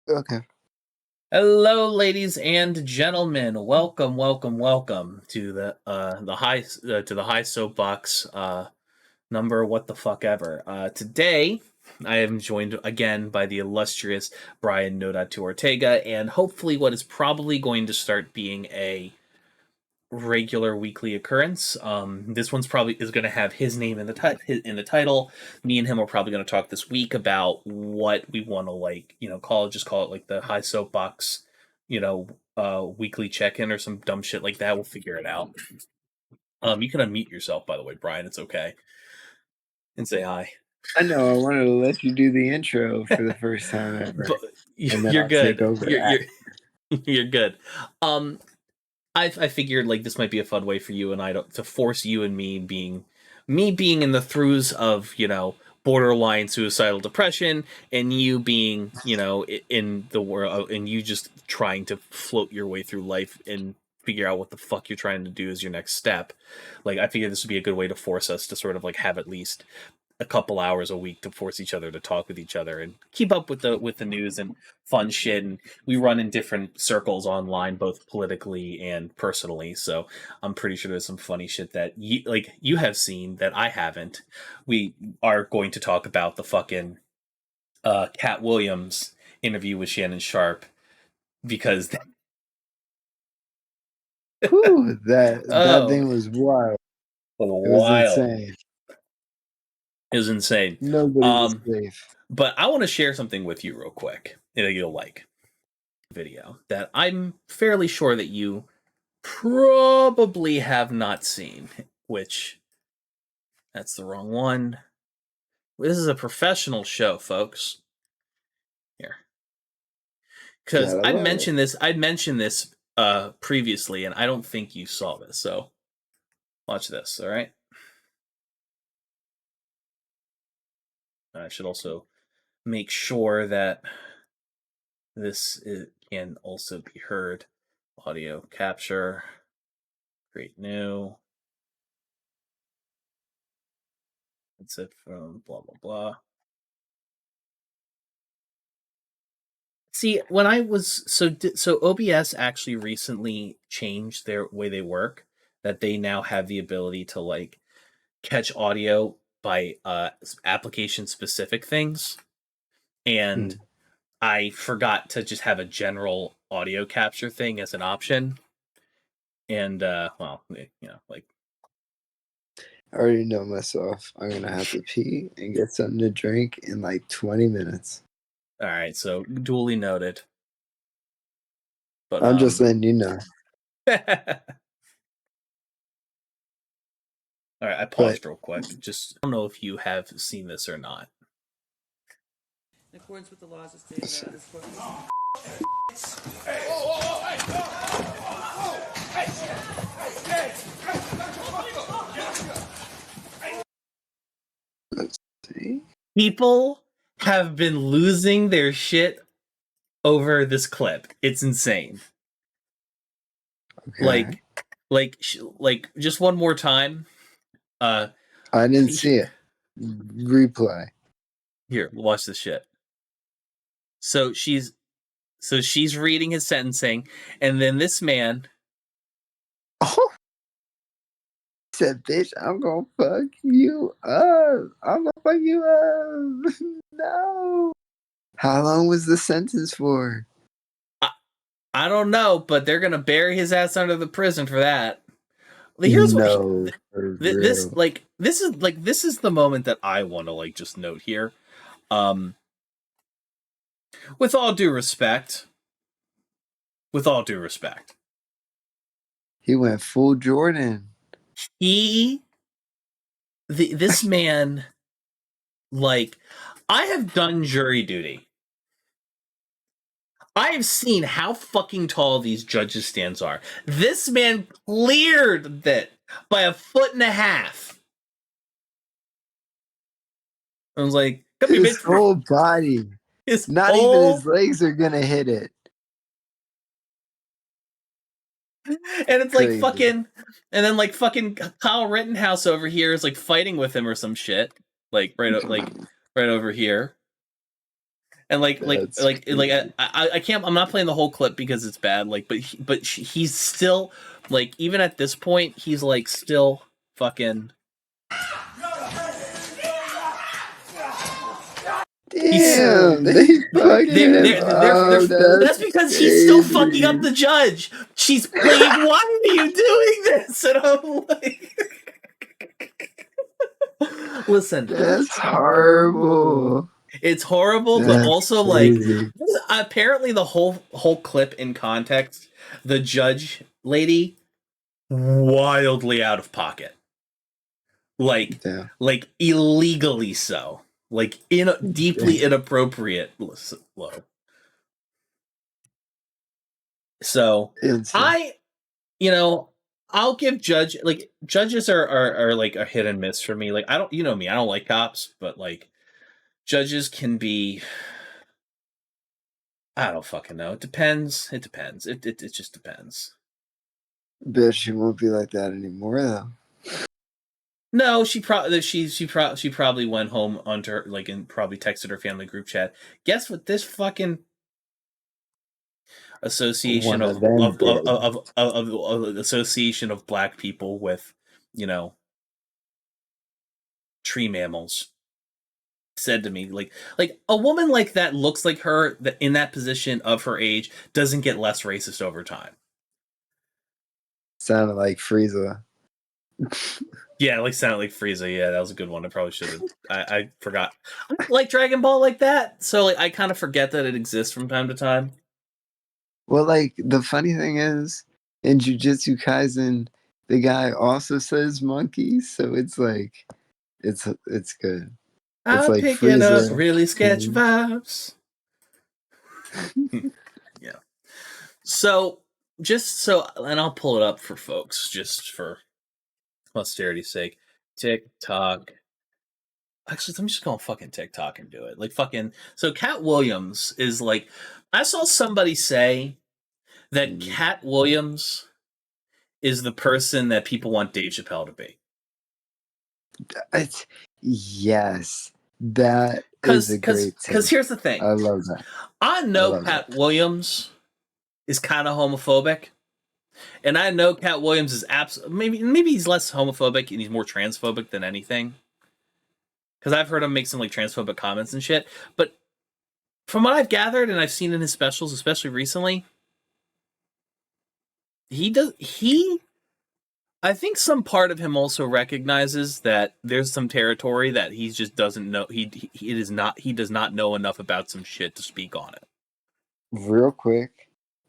Okay. Hello, ladies and gentlemen. Welcome to the high soapbox number what the fuck ever. Today, I am joined again by the illustrious Brian Noda to Ortega, and hopefully, what is probably going to start being a regular weekly occurrence. This one's probably is going to have his name in the title. Me and him are probably going to talk this week about what we want to call it like the high soapbox, weekly check-in or some dumb shit like that. We'll figure it out. You can unmute yourself, by the way, Brian. It's okay, and say hi. I know. I wanted to let you do the intro for the first time ever, But and then you're I'll good. take over. You're good. I figured like this might be a fun way for you and I to force you and me being in the throes of borderline suicidal depression, and you being in the world, and you just trying to float your way through life and figure out what the fuck you're trying to do as your next step. Like, I figured this would be a good way to force us to sort of like have at least a couple hours a week to force each other to talk with each other and keep up with the news and fun shit. And we run in different circles online, both politically and personally. So I'm pretty sure there's some funny shit that you have seen that I haven't. We are going to talk about the fucking Cat Williams interview with Shannon Sharp because Whew, that thing was wild. It was insane. It was insane. Nobody was safe. But I want to share something with you real quick that you'll like. Video that I'm fairly sure that you probably have not seen, which that's the wrong one. This is a professional show, folks. Here. Because I mentioned this previously, and I don't think you saw this, so watch this, all right? I should also make sure that this can also be heard. Audio capture, create new. That's it from blah, blah, blah. See, when I was so OBS actually recently changed their way they work, that they now have the ability to like catch audio by application specific things, and I forgot to just have a general audio capture thing as an option. And well, like I already know myself. I'm gonna have to pee and get something to drink in like 20 minutes. All right, so duly noted. But I'm just letting you know. All right, I paused real quick. Just, I don't know if you have seen this or not. In accordance with the laws of state, this court. Let's see. People have been losing their shit over this clip. It's insane. Okay. Like just one more time. I didn't see it. Replay. Here, watch this shit. So she's reading his sentencing, and then this man said, "Bitch, I'm gonna fuck you up. I'm gonna fuck you up." No. How long was the sentence for? I don't know, but they're gonna bury his ass under the prison for that. Here's this is the moment that I want to like just note here. With all due respect, he went full Jordan. This man, like, I have done jury duty. I have seen how fucking tall these judges' stands are. This man cleared that by 1.5 feet. I was like, his whole body. Not even his legs are gonna hit it. And it's like fucking, and then like fucking Kyle Rittenhouse over here is like fighting with him or some shit, like right over here. And That's I can't. I'm not playing the whole clip because it's bad. Like, but he's still like, even at this point, he's like still fucking. damn. They fucked him up. That's That's because he's still fucking up crazy. the judge. She's playing. Why are you doing this? And I'm like, listen, That's horrible. it's horrible, but That's also like, crazy. apparently the whole clip in context, the judge lady wildly out of pocket, like Damn. like illegally so, like deeply inappropriate. Low. So Insane. I'll give judges are like a hit and miss for me. Like, I don't, you know me, I don't like cops, but like judges can be, I don't fucking know. It depends. It depends. It just depends. Bet she won't be like that anymore though. No, she probably went home onto her, like, and probably texted her family group chat. Guess what? This fucking association One of them did. of association of black people with, tree mammals said to me, like a woman like that looks like her, that in that position of her age doesn't get less racist over time. Sounded like Frieza. Yeah, like sounded like Frieza. Yeah, that was a good one. I probably should have. I forgot. I like Dragon Ball like that, so like I kind of forget that it exists from time to time. Well, like the funny thing is, in Jujutsu Kaisen, the guy also says monkey, so it's like it's good. It's I'm like picking up Frieza. really sketch vibes. Yeah. So and I'll pull it up for folks just for posterity's sake. TikTok. Actually, let me just go on fucking TikTok and do it. Like, fucking. So Cat Williams is like, I saw somebody say that Cat Williams is the person that people want Dave Chappelle to be. Yes, that is a great take. Because here's the thing. I love that. I know Cat Williams is kind of homophobic. And I know Cat Williams is maybe he's less homophobic and he's more transphobic than anything. Because I've heard him make some like transphobic comments and shit. But from what I've gathered and I've seen in his specials, especially recently, I think some part of him also recognizes that there's some territory that he just doesn't know. He does not know enough about some shit to speak on it. Real quick,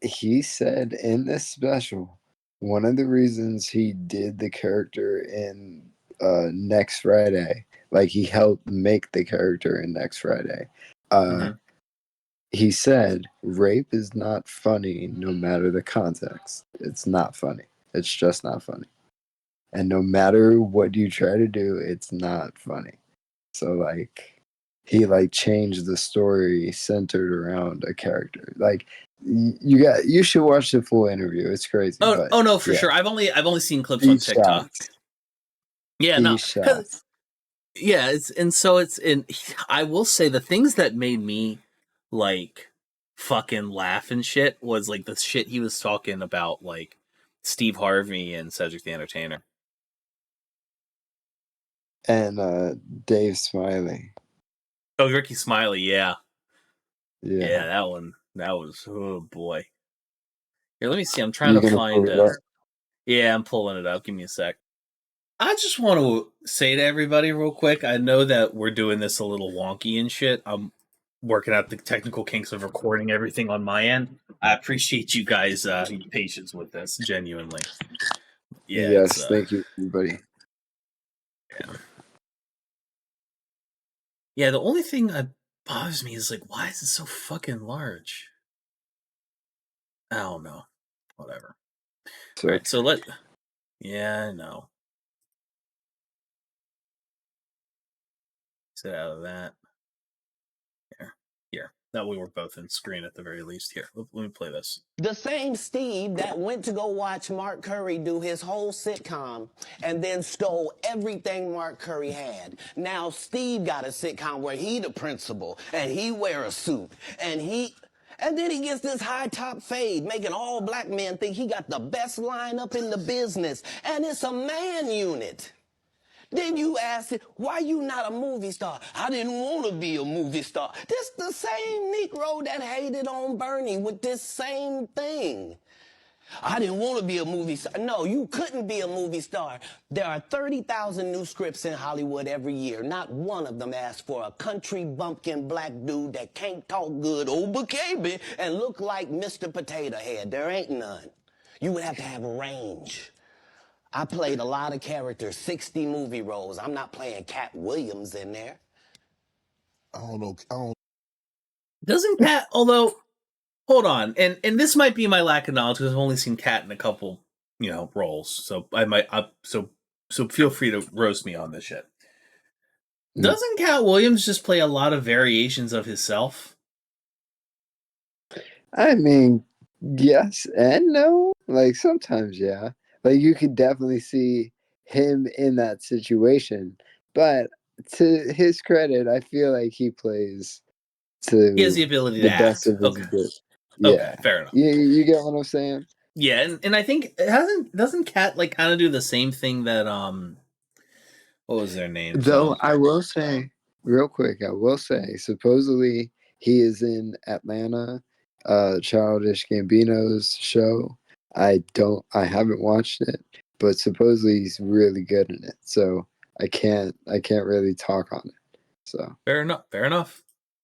he said in this special, one of the reasons he did the character in Next Friday, like he helped make the character in Next Friday. He said, rape is not funny no matter the context. It's not funny. It's just not funny. And no matter what you try to do, it's not funny. So like he like changed the story centered around a character. Like you should watch the full interview. It's crazy. Oh no, for sure. I've only seen clips on TikTok. Yeah, no. Yeah, I will say the things that made me like fucking laugh and shit was like the shit he was talking about, like Steve Harvey and Cedric the Entertainer. And Dave Smiley. Oh, Ricky Smiley, yeah. Yeah, that one. That was, oh boy. Here, let me see. I'm trying to find yeah, I'm pulling it up. Give me a sec. I just want to say to everybody real quick, I know that we're doing this a little wonky and shit. I'm working out the technical kinks of recording everything on my end. I appreciate you guys' patience with this, genuinely. Yeah. Yes, thank you, everybody. Yeah, the only thing that bothers me is like, why is it so fucking large? I don't know. Whatever. All right, so yeah, I know. Get out of that. Here. That we were both in screen at the very least. Here, let me play this. The same Steve that went to go watch Mark Curry do his whole sitcom and then stole everything Mark Curry had. Now Steve got a sitcom where he the principal and he wear a suit and then he gets this high top fade, making all black men think he got the best lineup in the business. And it's a man unit. Then you ask it, why you not a movie star? I didn't want to be a movie star. This the same Negro that hated on Bernie with this same thing. I didn't want to be a movie star. No, you couldn't be a movie star. There are 30,000 new scripts in Hollywood every year. Not one of them asks for a country bumpkin black dude that can't talk good Obacaby and look like Mr. Potato Head. There ain't none. You would have to have range. I played a lot of characters, 60 movie roles. I'm not playing Cat Williams in there. I don't know. Doesn't Cat? Although, hold on, and this might be my lack of knowledge because I've only seen Cat in a couple, roles. So I might, so feel free to roast me on this shit. Doesn't Cat Williams just play a lot of variations of himself? I mean, yes and no. Like sometimes, yeah. Like you could definitely see him in that situation, but to his credit, I feel like he plays to He has the ability to best act. of his ability. Yeah, Okay, fair enough. You get what I'm saying? Yeah, and I think doesn't Cat like kind of do the same thing that what was their name? Though I will say, real quick, supposedly he is in Atlanta, Childish Gambino's show. I haven't watched it, but supposedly he's really good in it. So I can't really talk on it. So fair enough.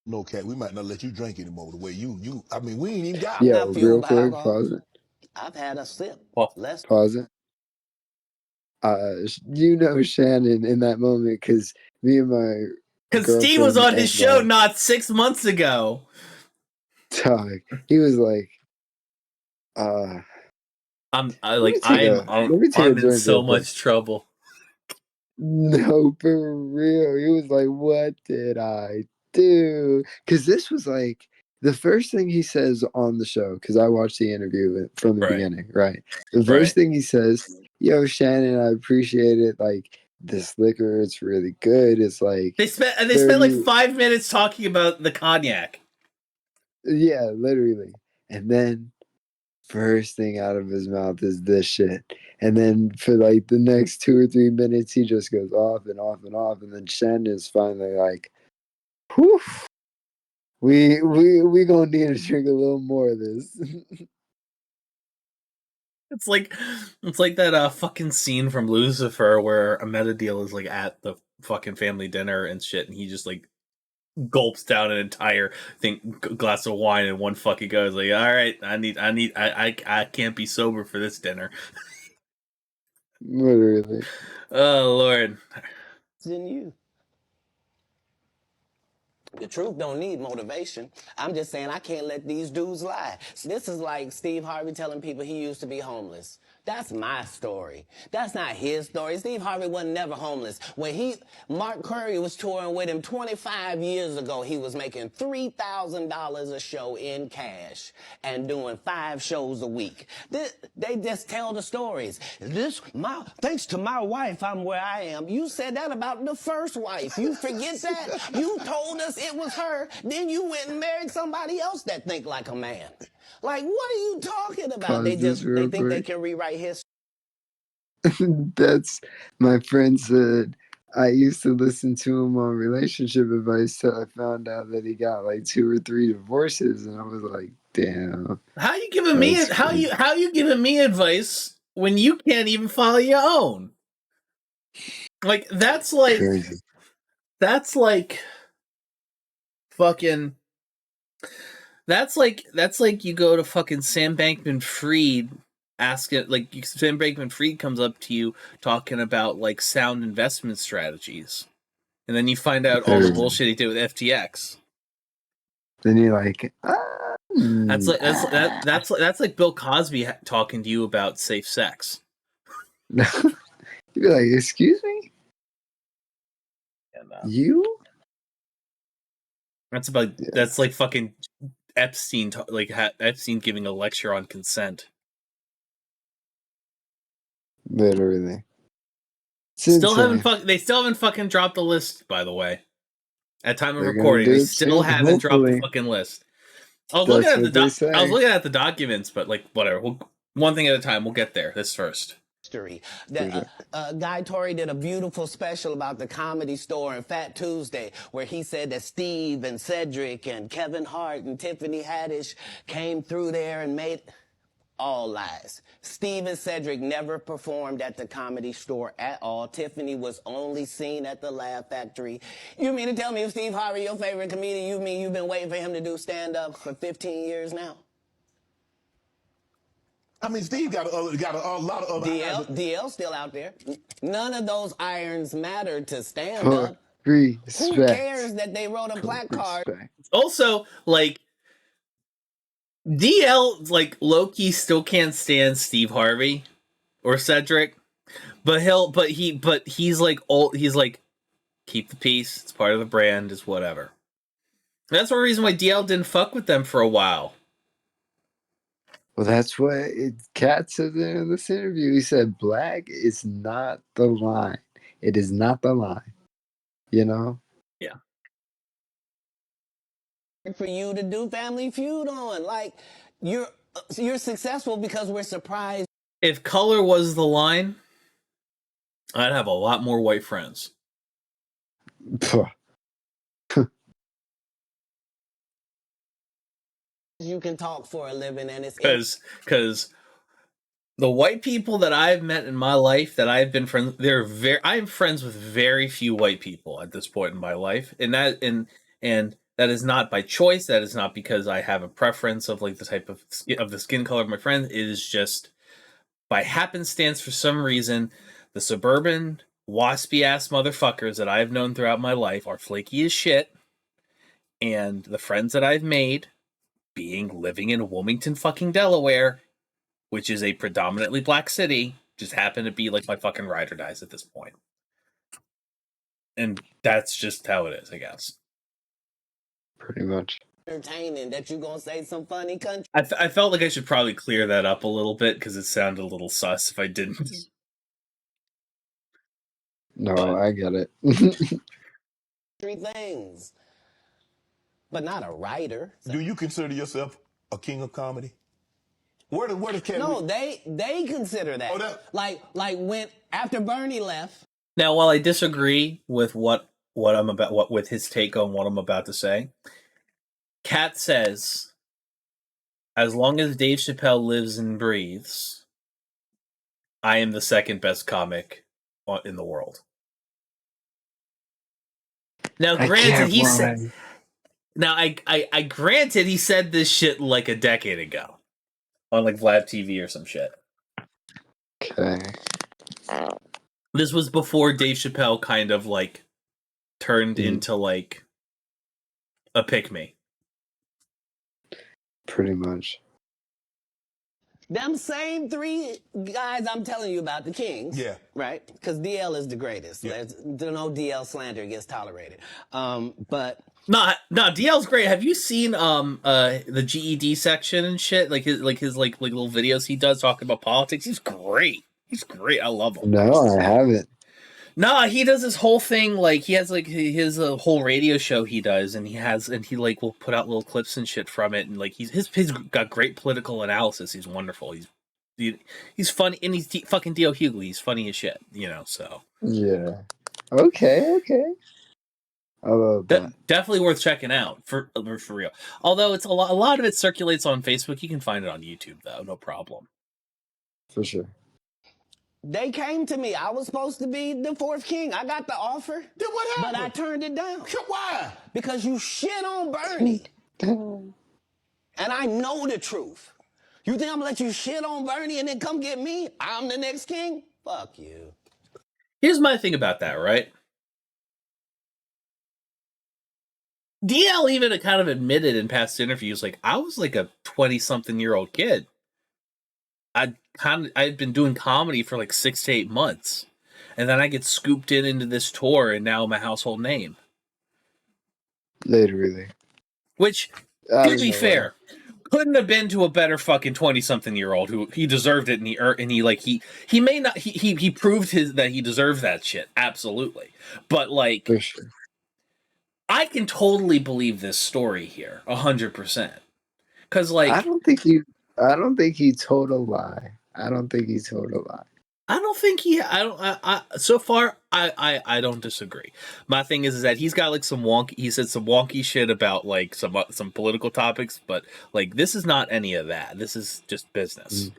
No, Cat, we might not let you drink anymore. The way you I mean, we ain't even got. I'm yeah, not fueled real by quick, alcohol. pause it. I've had a sip. Less. Pause it. Shannon in that moment because me and my because Steve was on his show and, not 6 months ago. He was like, I'm let me take a in drink so real quick. much trouble. No, for real. He was like, what did I do? Because this was like the first thing he says on the show, because I watched the interview from the beginning, right? The first thing he says, yo, Shannon, I appreciate it. Like, this liquor, it's really good. It's like they spent like 5 minutes talking about the cognac. Yeah, literally. And then first thing out of his mouth is this shit. And then for like the next 2 or 3 minutes, he just goes off and off and off. And then Shen is finally like, whew, we gonna need to drink a little more of this. It's like that fucking scene from Lucifer where Ahmadiyya is like at the fucking family dinner and shit, and he just like gulps down an entire glass of wine in one fucking go. It's like, all right, I can't be sober for this dinner. Literally. Oh Lord. It's in you. The truth don't need motivation. I'm just saying I can't let these dudes lie. This is like Steve Harvey telling people he used to be homeless. That's my story. That's not his story. Steve Harvey wasn't never homeless. When Mark Curry was touring with him 25 years ago, he was making $3,000 a show in cash and doing 5 shows a week. They just tell the stories. Thanks to my wife, I'm where I am. You said that about the first wife. You forget that? You told us it was her. Then you went and married somebody else that think like a man. Like, what are you talking about? They think they can rewrite history. That's my friend said. I used to listen to him on relationship advice till I found out that he got like 2 or 3 divorces, and I was like, damn. How you giving me advice when you can't even follow your own? Like that's like crazy. Fucking that's like you go to fucking Sam Bankman-Fried, ask it like Sam Bankman-Fried comes up to you talking about like sound investment strategies, and then you find out all the bullshit he did with FTX. Then you're like, that's like Bill Cosby talking to you about safe sex. You'd be like, excuse me, you? That's like fucking Epstein, Epstein giving a lecture on consent. Literally. It's Still insane. they still haven't fucking dropped the list, by the way. At time of They're gonna recording, do they it still soon, haven't dropped the hopefully. fucking list. I was looking at the documents, but like whatever. One thing at a time. We'll get there. This first. Guy Torrey did a beautiful special about the Comedy Store and Fat Tuesday, where he said that Steve and Cedric and Kevin Hart and Tiffany Haddish came through there and made... All lies. Steve and Cedric never performed at the Comedy Store at all. Tiffany was only seen at the Laugh Factory. You mean to tell me if Steve Harvey, your favorite comedian, you mean you've been waiting for him to do stand-up for 15 years now? I mean, Steve got a lot of other DL still out there. None of those irons matter to stand-up. Respect. Who cares that they wrote a black card? Also, like, DL, like, low-key still can't stand Steve Harvey or Cedric, but he's like, keep the peace. It's part of the brand. It's whatever. That's one reason why DL didn't fuck with them for a while. Well, that's what Kat said in this interview. He said, black is not the line. It is not the line. You know? Yeah. For you to do Family Feud on. Like, you're successful because we're surprised. If color was the line, I'd have a lot more white friends. You can talk for a living, and it's... Because the white people that I've met in my life that I've been friends, I'm friends with very few white people at this point in my life, and that is not by choice. That is not because I have a preference of like the type of the skin color of my friends. It is just by happenstance. For some reason, the suburban waspy ass motherfuckers that I've known throughout my life are flaky as shit, and the friends that I've made, living in Wilmington, fucking Delaware, which is a predominantly black city, just happen to be like my fucking ride or dies at this point. And that's just how it is, I guess. Pretty much. Entertaining that you gonna say some funny country. I felt like I should probably clear that up a little bit because it sounded a little sus if I didn't. No, I get it. Three things, but not a writer. Do you consider yourself a king of comedy? Where does Cat? No, they consider that. Oh, like when after Bernie left. Now, while I disagree with with his take on what I'm about to say, Kat says, as long as Dave Chappelle lives and breathes, I am the second best comic in the world. Now, granted, he said. Now, I granted he said this shit like a decade ago on like Vlad TV or some shit. Okay. This was before Dave Chappelle kind of like turned into like a pick-me. Pretty much. Them same three guys I'm telling you about, the Kings. Yeah. Right? Because DL is the greatest. Yeah. No DL slander gets tolerated. But... No, DL's great. Have you seen the GED section and shit? Like his little videos he does talking about politics? He's great. He's great. I love him. No, I haven't. Nah, he does this whole thing, like, he has, like, his whole radio show he does, and he, like, will put out little clips and shit from it, and, like, he's got great political analysis. He's wonderful. He's funny, and he's fucking D.L. Hughley. He's funny as shit, you know, so. Yeah. Okay. I love that. Definitely worth checking out, for real. Although it's a lot of it circulates on Facebook. You can find it on YouTube, though, no problem. For sure. They came to me. I was supposed to be the fourth king. I got the offer. Then what happened? But I turned it down. Why? Because you shit on Bernie. And I know the truth. You think I'm gonna let you shit on Bernie and then come get me? I'm the next king? Fuck you. Here's my thing about that, right? DL even kind of admitted in past interviews, like, I was like a 20-something-year-old kid. I'd been doing comedy for like 6 to 8 months, and then I get scooped into this tour, and now I'm a household name. Literally. Which, Out to of be nowhere. fair, couldn't have been to a better fucking 20-something-year-old who he deserved it, and he may not he proved that he deserved that shit, absolutely. But like, For sure. I can totally believe this story here 100%, because like I don't think he told a lie. I don't think he told a lie. I don't think so far I don't disagree. My thing is that he's got like he said some wonky shit about like some political topics, but like this is not any of that. This is just business.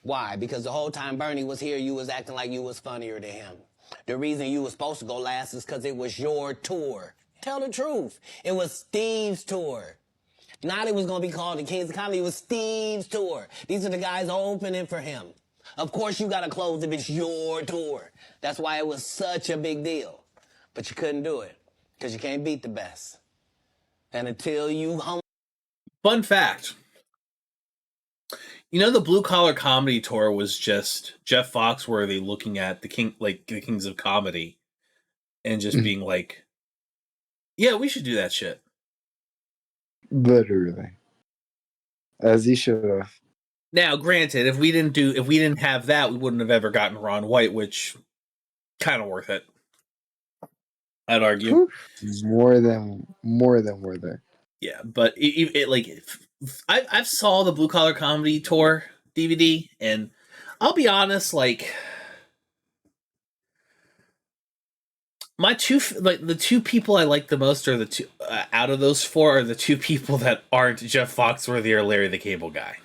Why? Because the whole time Bernie was here, you was acting like you was funnier than him. The reason you was supposed to go last is because it was your tour. Tell the truth. It was Steve's tour. Not it was going to be called the Kings of Comedy. It was Steve's tour. These are the guys opening for him. Of course you got to close if it's your tour. That's why it was such a big deal. But you couldn't do it because you can't beat the best. And until you Fun fact. You know, the Blue Collar Comedy Tour was just Jeff Foxworthy looking at the Kings of Comedy and just being like, yeah, we should do that shit. Literally. As he should have. Now, granted, if we didn't have that, we wouldn't have ever gotten Ron White, which kind of worth it. I'd argue. More than worth it. Yeah, but I saw the Blue Collar Comedy Tour DVD, and I'll be honest, like the two people I like the most are the two out of those four are the two people that aren't Jeff Foxworthy or Larry the Cable Guy.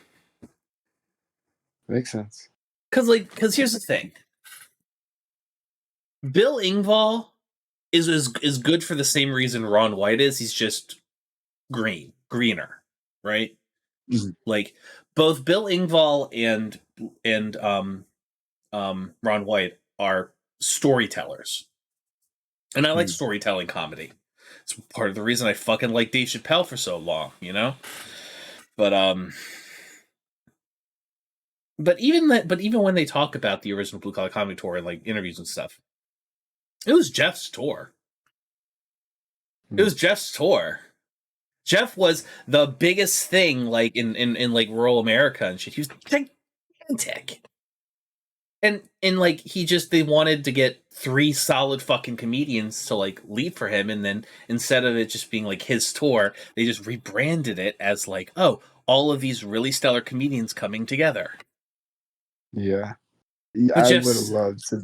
Makes sense. Because here's the thing, Bill Engvall is good for the same reason Ron White is. He's just greener, right? Mm-hmm. Like both Bill Engvall and Ron White are storytellers. And I like storytelling comedy. It's part of the reason I fucking like Dave Chappelle for so long, you know? But even when they talk about the original Blue Collar Comedy Tour and like interviews and stuff, it was Jeff's tour. It was Jeff's tour. Jeff was the biggest thing like in like rural America and shit. He was gigantic. And like they wanted to get 3 solid fucking comedians to like lead for him, and then instead of it just being like his tour, they just rebranded it as like, oh, all of these really stellar comedians coming together. Yeah. But I would have loved to.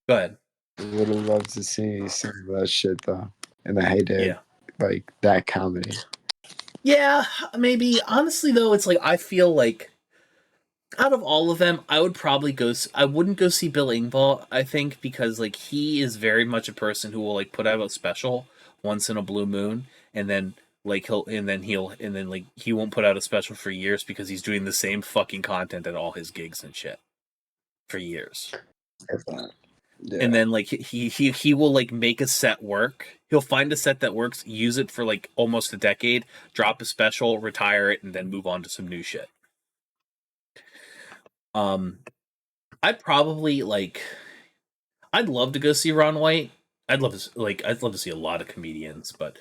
Go ahead. Would have loved to see some of that shit though in the heyday, like that comedy. Yeah, maybe. Honestly, though, it's like I feel like out of all of them, I would probably go. I wouldn't go see Bill Engvall. I think because like he is very much a person who will like put out a special once in a blue moon, and then like he won't put out a special for years because he's doing the same fucking content at all his gigs and shit for years. Yeah. And then like he will like make a set work. He'll find a set that works, use it for like almost a decade, drop a special, retire it, and then move on to some new shit. I'd probably like. I'd love to go see Ron White. I'd love to see a lot of comedians, but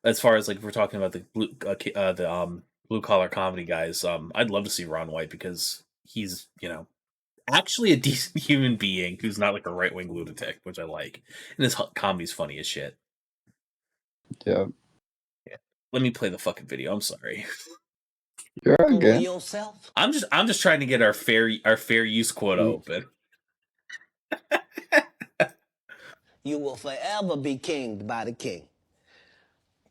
as far as like if we're talking about the blue collar comedy guys, I'd love to see Ron White because he's actually a decent human being who's not like a right wing lunatic, which I like, and his comedy's funny as shit. Yeah. Let me play the fucking video. I'm sorry. You're okay. yourself. I'm just trying to get our fair use quota open. You will forever be kinged by the king.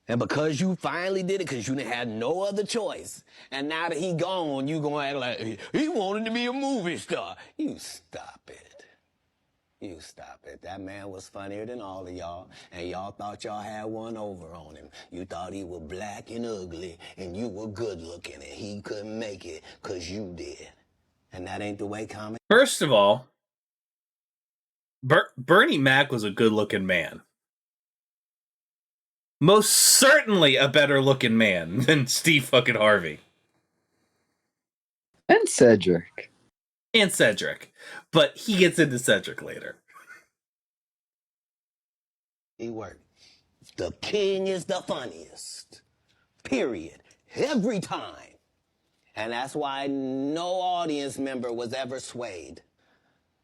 And because you finally did it, because you didn't have no other choice, and now that he gone, you gonna act like he wanted to be a movie star. You stop it. You stop it. That man was funnier than all of y'all, and y'all thought y'all had one over on him. You thought he was black and ugly, and you were good looking, and he couldn't make it because you did. And that ain't the way comedy. First of all, Bernie Mac was a good-looking man. Most certainly a better-looking man than Steve fucking Harvey. And Cedric. But he gets into Cedric later. He worked. The king is the funniest. Period. Every time. And that's why no audience member was ever swayed.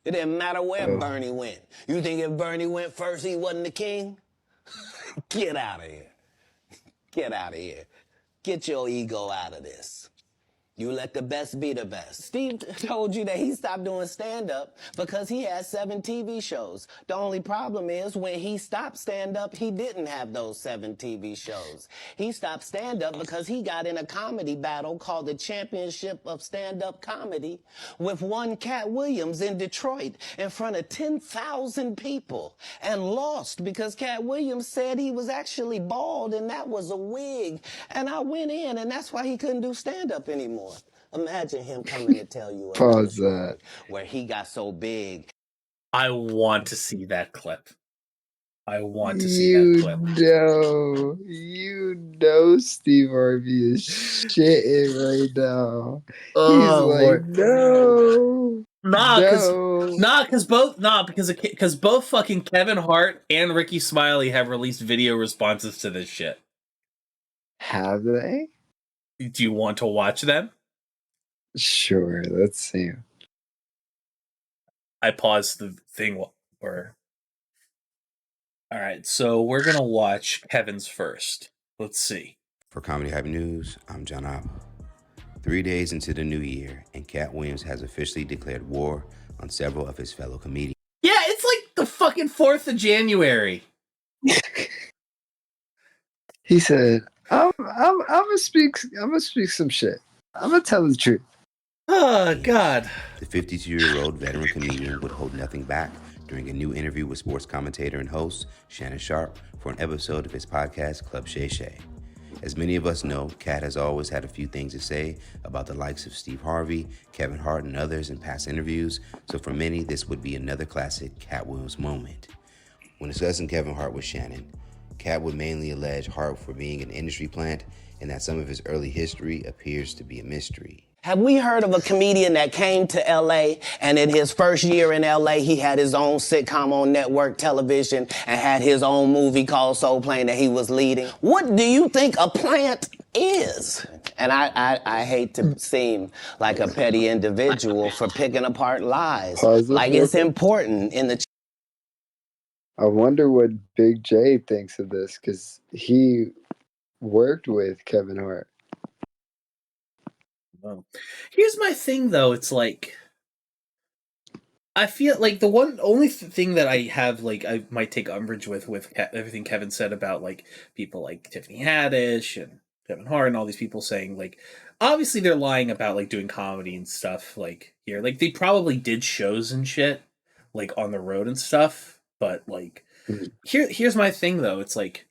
It didn't matter where Bernie went. You think if Bernie went first, he wasn't the king? Get out of here. Get out of here. Get your ego out of this. You let the best be the best. Steve told you that he stopped doing stand-up because he had 7 TV shows. The only problem is when he stopped stand-up, he didn't have those 7 TV shows. He stopped stand-up because he got in a comedy battle called the Championship of Stand-Up Comedy with one Cat Williams in Detroit in front of 10,000 people and lost because Cat Williams said he was actually bald and that was a wig. And I went in and that's why he couldn't do stand-up anymore. Imagine him coming to tell you another Pause story that. where he got so big. I want to see that clip. I want to see that clip. You know Steve Harvey is shitting right now. He's like, Lord. no. Because both fucking Kevin Hart and Ricky Smiley have released video responses to this shit. Have they? Do you want to watch them? Sure, let's see. I paused the thing where. All right, so we're gonna watch Kevin's first. Let's see. For Comedy Hype News, I'm John Abba. 3 days into the new year, and Cat Williams has officially declared war on several of his fellow comedians. Yeah, it's like the fucking 4th of January. He said, I'm gonna speak some shit. I'm gonna tell the truth. Oh, God. The 52-year-old veteran comedian would hold nothing back during a new interview with sports commentator and host Shannon Sharpe for an episode of his podcast, Club Shay Shay. As many of us know, Cat has always had a few things to say about the likes of Steve Harvey, Kevin Hart, and others in past interviews, so for many, this would be another classic Cat Williams moment. When discussing Kevin Hart with Shannon, Cat would mainly allege Hart for being an industry plant and that some of his early history appears to be a mystery. Have we heard of a comedian that came to LA and in his first year in LA, he had his own sitcom on network television and had his own movie called Soul Plane that he was leading? What do you think a plant is? And I hate to seem like a petty individual for picking apart lies. Like it's important in the... I wonder what Big J thinks of this, because he worked with Kevin Hart. Here's my thing, though. It's like, I feel like the only thing that I have, like, I might take umbrage with everything Kevin said about, like, people like Tiffany Haddish and Kevin Hart and all these people saying, like, obviously they're lying about, like, doing comedy and stuff, like, here. Like, they probably did shows and shit, like, on the road and stuff, but, like, here's my thing, though. It's like,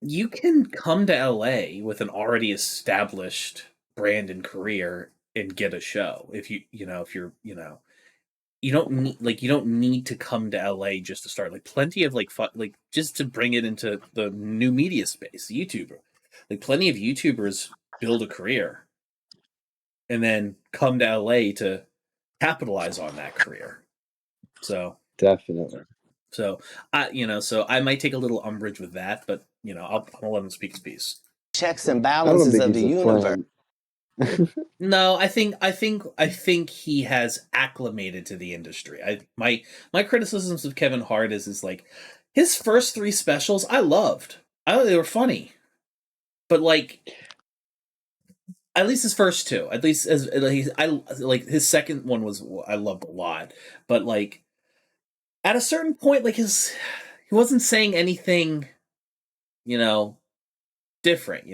you can come to LA with an already established brand and career and get a show if you don't need to come to LA just to start. Like, plenty of like just to bring it into the new media space, YouTuber, like plenty of YouTubers build a career and then come to LA to capitalize on that career. So Definitely. So I might take a little umbrage with that, but I'll let him speak his piece. Checks and balances of the universe. No, I think he has acclimated to the industry. My criticisms of Kevin Hart is like his first 3 specials I loved. I thought they were funny, but like at least his first 2, at least I like his second one I loved a lot, but like at a certain point, like he wasn't saying anything, different.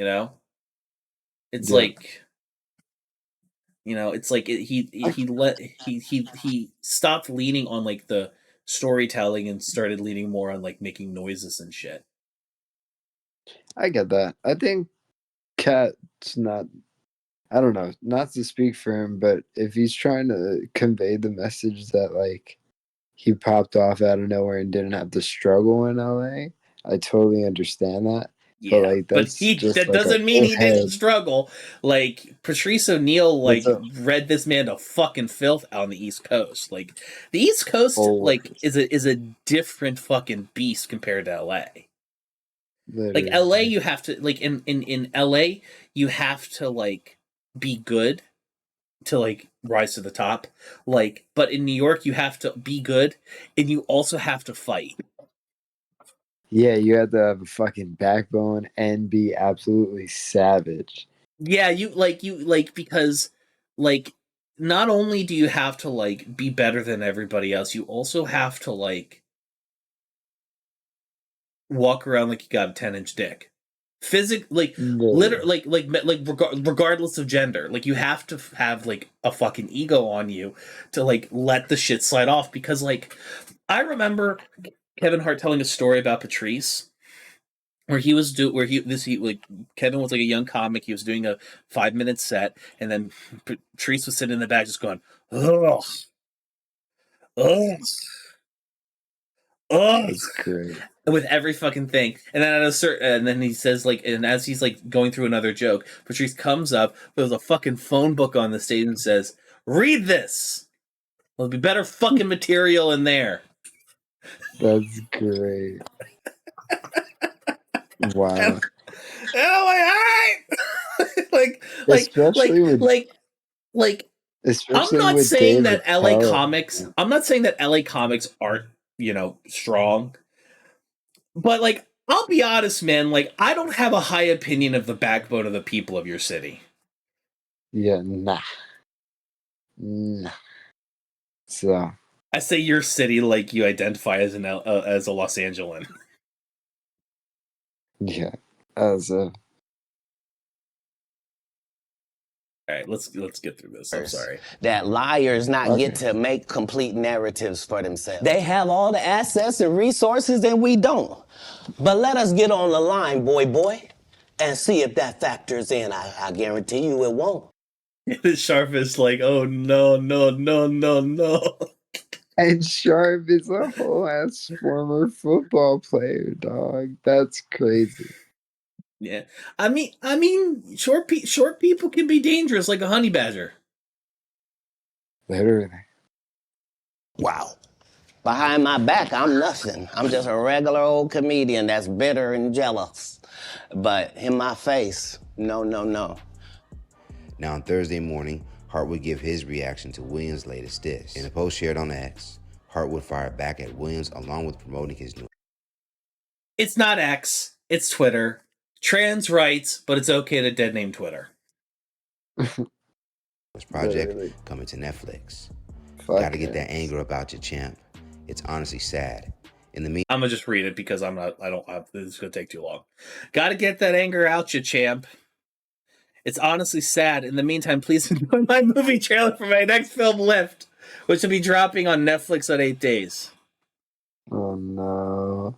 It's like. It's like he stopped leaning on like the storytelling and started leaning more on like making noises and shit. I get that. I think Cat's not, I don't know, not to speak for him, but if he's trying to convey the message that like he popped off out of nowhere and didn't have to struggle in LA, I totally understand that. Yeah, but that doesn't mean he didn't struggle. Like Patrice O'Neal, like read this man to fucking filth on the East Coast. Like the East Coast, like is a different fucking beast compared to LA. Like LA, you have to like in LA, you have to like be good to like rise to the top. Like, but in New York, you have to be good, and you also have to fight. Yeah, you have to have a fucking backbone and be absolutely savage. Yeah, you because like not only do you have to like be better than everybody else, you also have to like walk around like you got a 10-inch dick. Like literally regardless of gender, like you have to have like a fucking ego on you to like let the shit slide off, because like I remember Kevin Hart telling a story about Patrice where he like Kevin was like a young comic. He was doing a 5-minute set, and then Patrice was sitting in the back just going, ugh, ugh, ugh, That's great. with every fucking thing. And then and then he says like, and as he's like going through another joke, Patrice comes up, there's a fucking phone book on the stage and says, "Read this. There'll be better fucking material in there." That's great. Wow. And I'm like, all right. Especially I'm not with saying David that LA Tell. comics. I'm not saying that LA comics aren't, strong. But like, I'll be honest, man. Like, I don't have a high opinion of the backbone of the people of your city. Yeah, nah. So I say your city like you identify as as a Los Angeles. yeah, as a All right, let's get through this. I'm sorry. That liars not get to make complete narratives for themselves. They have all the assets and resources and we don't. But let us get on the line, boy, and see if that factors in. I guarantee you it won't. The Sharp is like, oh no. and Sharp is a whole ass former football player, dog. That's crazy. Yeah, I mean, short people can be dangerous, like a honey badger. Literally. Wow. Behind my back, I'm nothing. I'm just a regular old comedian that's bitter and jealous. But in my face, no. Now on Thursday morning, Hart would give his reaction to Williams' latest diss. In a post shared on X, Hart would fire back at Williams along with promoting his new... It's not X, it's Twitter. Trans rights, but it's okay to dead name Twitter. project Literally. coming to Netflix. Fuck Gotta get yes. that anger about your champ. It's honestly sad. In the meantime, I'm gonna just read it because this is gonna take too long. Gotta get that anger out, you champ. It's honestly sad. In the meantime, please enjoy my movie trailer for my next film, Lift, which will be dropping on Netflix in 8 days. Oh no.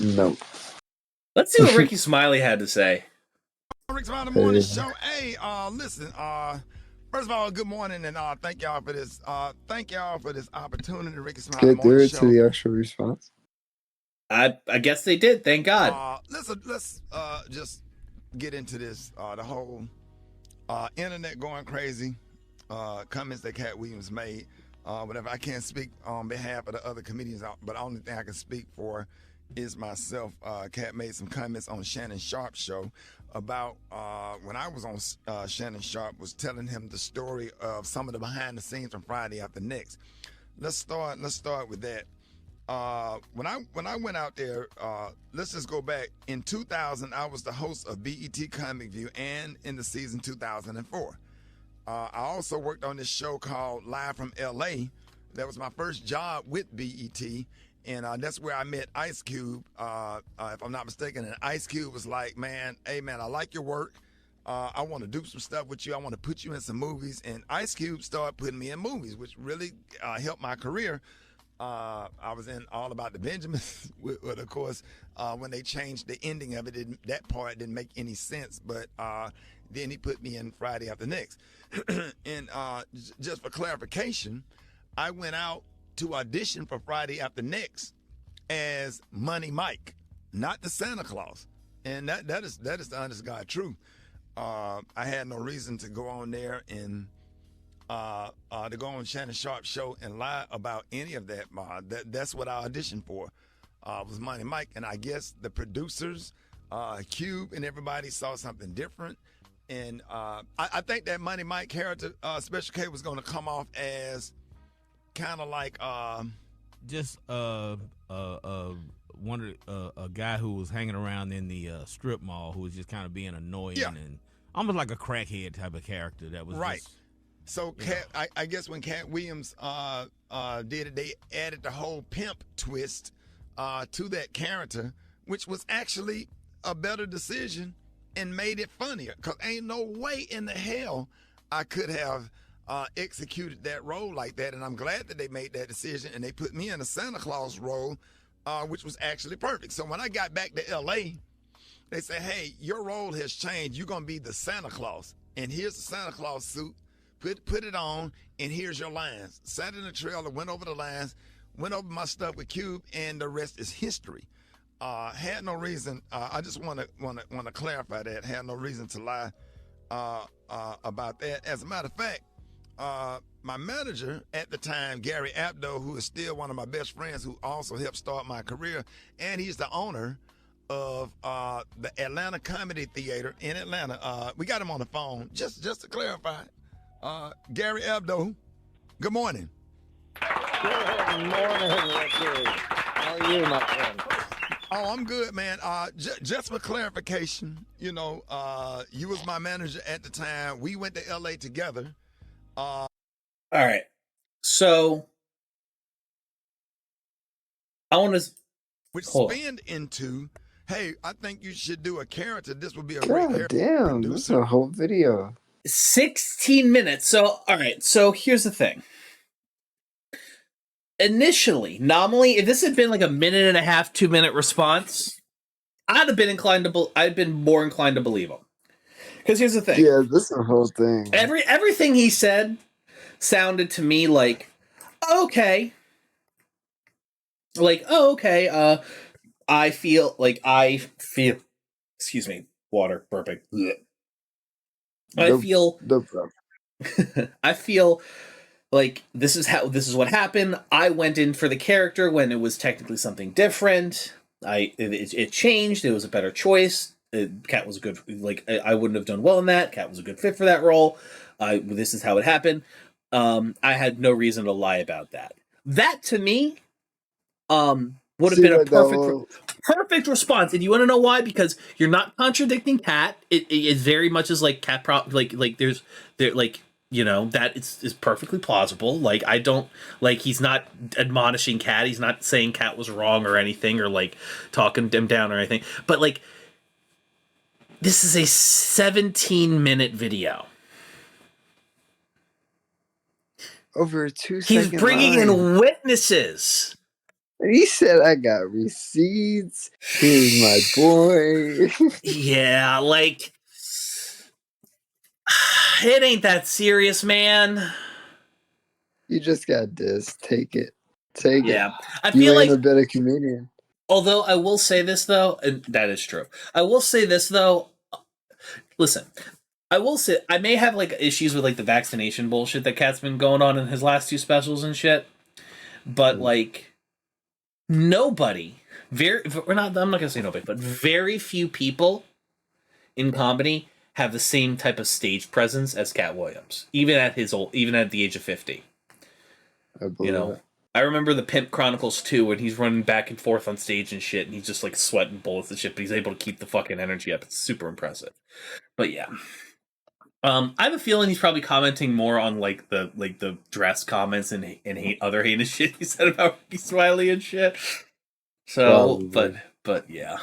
Nope. Let's see what Ricky Smiley had to say. Rick Smiley Morning Show. Hey, listen, first of all, good morning, and thank y'all for this. Thank y'all for this opportunity, Ricky Smiley Get through Morning it Show. to the actual response. I guess they did. Thank God. Let's just get into this. The whole internet going crazy. Comments that Cat Williams made. Whatever. I can't speak on behalf of the other comedians, but the only thing I can speak for is myself. Cat made some comments on Shannon Sharp's show about when I was on Shannon Sharp, was telling him the story of some of the behind the scenes from Friday After Next. Let's start with that. When I went out there, let's just go back. In 2000, I was the host of BET Comic View and in the season 2004. I also worked on this show called Live from LA. That was my first job with BET. And that's where I met Ice Cube, if I'm not mistaken. And Ice Cube was like, man, hey, man, I like your work. I want to do some stuff with you. I want to put you in some movies. And Ice Cube started putting me in movies, which really helped my career. I was in All About the Benjamins, of course, when they changed the ending of it, that part didn't make any sense. But then he put me in Friday After Next. And just for clarification, I went out to audition for Friday After Next as Money Mike, not the Santa Claus. And that is the honest God truth. I had no reason to go on there and to go on Shannon Sharp's show and lie about any of that. That's what I auditioned for. Was Money Mike, and I guess the producers, Cube, and everybody saw something different. And I think that Money Mike character, Special K, was going to come off as kind of like just one of a guy who was hanging around in the strip mall who was just kind of being annoying and almost like a crackhead type of character that was right. Just, so I guess when Cat Williams did it, they added the whole pimp twist to that character, which was actually a better decision and made it funnier. Because ain't no way in the hell I could have executed that role like that. And I'm glad that they made that decision and they put me in a Santa Claus role, which was actually perfect. So when I got back to L.A., they said, hey, your role has changed. You're going to be the Santa Claus. And here's the Santa Claus suit. Put it on, and here's your lines. Sat in the trailer, went over the lines, went over my stuff with Cube, and the rest is history. Had no reason. I just want to clarify that. Had no reason to lie about that. As a matter of fact, my manager at the time, Gary Abdo, who is still one of my best friends, who also helped start my career, and he's the owner of the Atlanta Comedy Theater in Atlanta. We got him on the phone. Just to clarify, Gary Abdo, good morning. Good morning, Richard. How are you, my friend? Oh, I'm good, man. Just for clarification, you was my manager at the time. We went to LA together. All right. So I want to which spanned into, hey, I think you should do a character. This would be a great God character. damn, that's a whole video. 16 minutes. So, all right. So here's the thing. Initially, nominally, if this had been like a 1.5, 2-minute response, I'd have been I'd been more inclined to believe him. Because here's the thing. Yeah, this is the whole thing. Everything he said sounded to me like, okay. Like, oh, okay. I feel, excuse me, water, perfect. I feel like this is what happened. I went in for the character when it was technically something different. It changed. It was a better choice. Cat was a good, I wouldn't have done well in that. Cat was a good fit for that role. This is how it happened. I had no reason to lie about that. That to me, would have been a perfect response. And you want to know why? Because you're not contradicting Cat. It very much is like Cat that is perfectly plausible. Like, I don't, he's not admonishing Cat. He's not saying Cat was wrong or anything, or talking him down or anything. But this is a 17-minute video. Over a 2-second He's bringing in witnesses. He said, I got receipts. Here's my boy. Yeah, it ain't that serious, man. You just got dissed. Take it. Take it. Yeah. I you feel ain't a better comedian. Although I will say this, though, and that is true. I will say this, though. Listen, I will say I may have issues with the vaccination bullshit that Cat's been going on in his last 2 specials and shit. But nobody, I'm not gonna say nobody, but very few people in comedy have the same type of stage presence as Cat Williams, even at the age of 50. I believe it. I remember the Pimp Chronicles 2 when he's running back and forth on stage and shit, and he's just sweating bullets and shit, but he's able to keep the fucking energy up. It's super impressive. But yeah. I have a feeling he's probably commenting more on the dress comments and other heinous shit he said about Ricky Smiley and shit. So, probably. but yeah.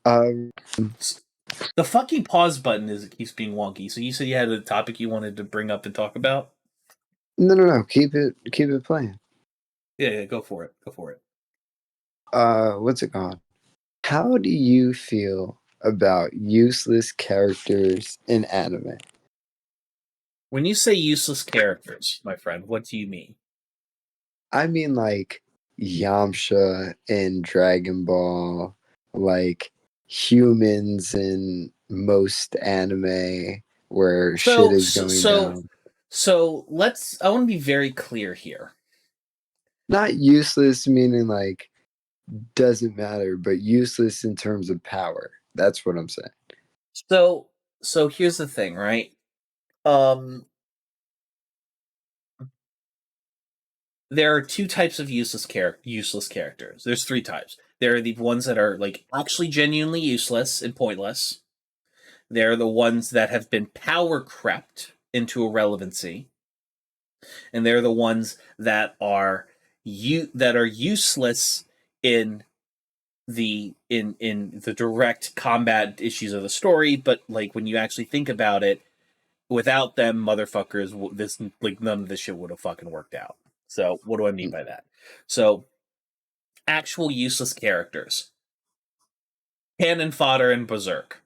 The fucking pause button keeps being wonky. So you said you had a topic you wanted to bring up and talk about? No. Keep it playing. Yeah, go for it. What's it called? How do you feel about useless characters in anime? When you say useless characters, my friend, what do you mean? I mean Yamcha in Dragon Ball, humans in most anime, where shit is going down. So I want to be very clear here. Not useless meaning like doesn't matter, but useless in terms of power. That's what I'm saying. So here's the thing, right? There are two types of useless characters. There's three types. There are the ones that are like actually genuinely useless and pointless. They're the ones that have been power crept into irrelevancy. And they're the ones that are useless in the direct combat issues of the story, but like when you actually think about it, without them motherfuckers, this like none of this shit would have fucking worked out. So what do I mean by that? So actual useless characters. Cannon fodder and Berserk.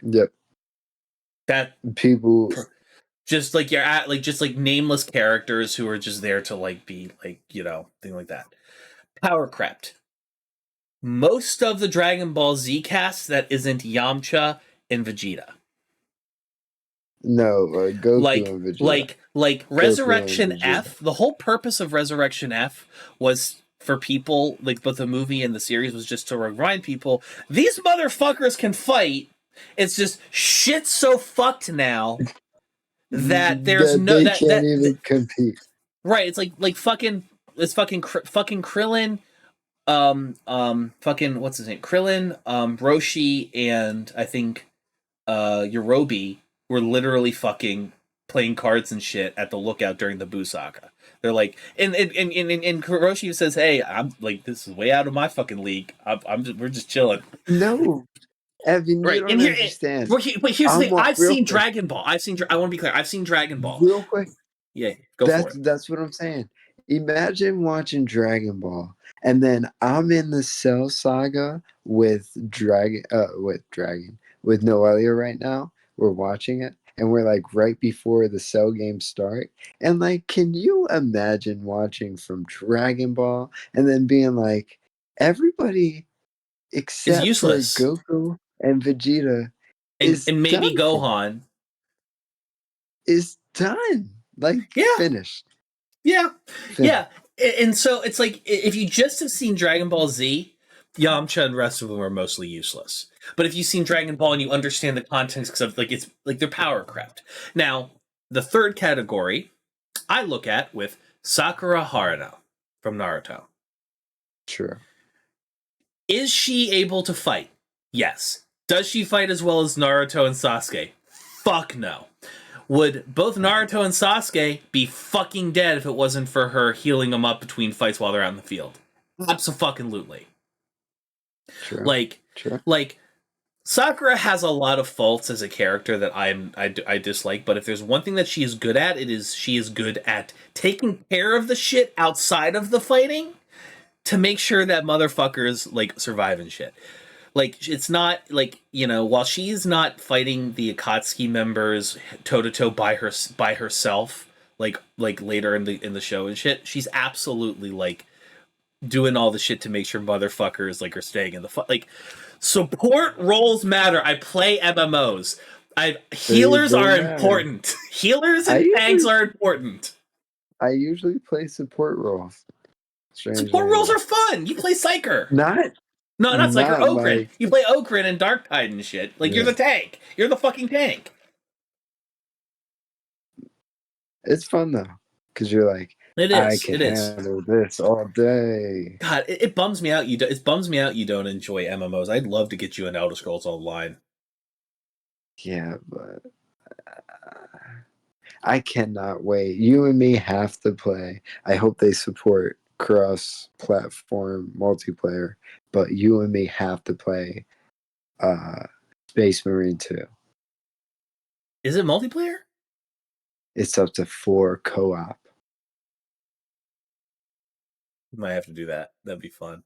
Yep. That people just like you're at like just like nameless characters who are just there to like be like, you know, thing like that. Power crept. Most of the Dragon Ball Z cast that isn't Yamcha and Vegeta. No, Goku and Vegeta. Like Resurrection F. The whole purpose of Resurrection F was for people like both the movie and the series was just to remind people these motherfuckers can fight. It's just shit's so fucked now that there's they can't even compete. Right? It's like fucking Krillin. Fucking what's his name? Krillin, Roshi, and I think Yorobi were literally fucking playing cards and shit at the lookout during the Buu saga. They're like, and Roshi says, "Hey, I'm like, this is way out of my fucking league. We're just chilling." No, Evan, right? You don't understand. But here's the thing: I've seen Dragon Ball. I want to be clear. I've seen Dragon Ball. Real quick. Yeah, go for it. That's what I'm saying. Imagine watching Dragon Ball, and then I'm in the Cell Saga with Noelia right now. We're watching it, and we're like right before the Cell games start. And like, can you imagine watching from Dragon Ball and then being like, everybody except for Goku and Vegeta and maybe Gohan is done. Like, finished. Yeah. And so it's like if you just have seen Dragon Ball Z, Yamcha and the rest of them are mostly useless. But if you've seen Dragon Ball and you understand the context of like it's like they're power crept. Now, the third category I look at with Sakura Haruno from Naruto. Sure. Is she able to fight? Yes. Does she fight as well as Naruto and Sasuke? Fuck no. Would both Naruto and Sasuke be fucking dead if it wasn't for her healing them up between fights while they're out in the field? Absolutely. Sure. Like Sakura has a lot of faults as a character that I dislike, but if there's one thing that she is good at, it is she is good at taking care of the shit outside of the fighting to make sure that motherfuckers like survive and shit. Like, it's not, like, you know, while she's not fighting the Akatsuki members toe-to-toe by herself, like later in the show and shit, she's absolutely, like, doing all the shit to make sure motherfuckers, like, are staying in the fight. Like, support roles matter. I play MMOs. Healers are important. Healers and tanks are important. I usually play support roles. Support roles are fun. You play Psyker. Not Psyker. Okrin. You play Okrin and Dark Tide and shit. Like, you're the tank. You're the fucking tank. It's fun, though. Because you're like, I can handle this all day. God, it bums me out. It bums me out you don't enjoy MMOs. I'd love to get you an Elder Scrolls Online. Yeah, but I cannot wait. You and me have to play. I hope they support cross-platform multiplayer, but you and me have to play Space Marine 2. Is it multiplayer? It's up to 4 co-op. We might have to do that. That'd be fun.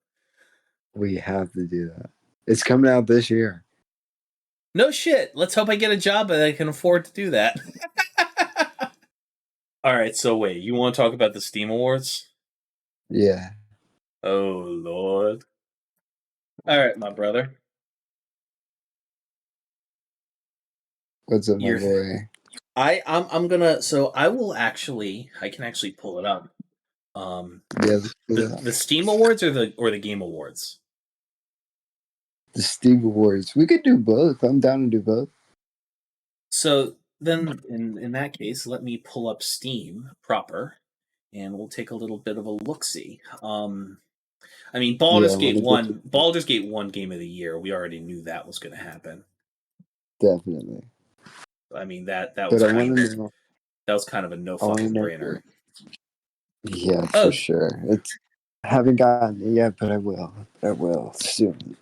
We have to do that. It's coming out this year. No shit. Let's hope I get a job and I can afford to do that. All right, so wait, you want to talk about the Steam Awards? Yeah. Oh, Lord. All right, my brother. What's up, my You're- boy? I'm gonna. So I can actually pull it up. Yeah, The Steam Awards or the Game Awards. the Steve Awards. We could do both. I'm down to do both. So then, in that case, let me pull up Steam proper, and we'll take a little bit of a look see. I mean, Baldur's Yeah, Gate 1 Game of the Year. We already knew that was going to happen. Definitely. I mean that But was I want to know. kind of a no I wanna fucking know brainer. Yeah, Oh. for sure. I haven't gotten it yet, but I will. I will soon.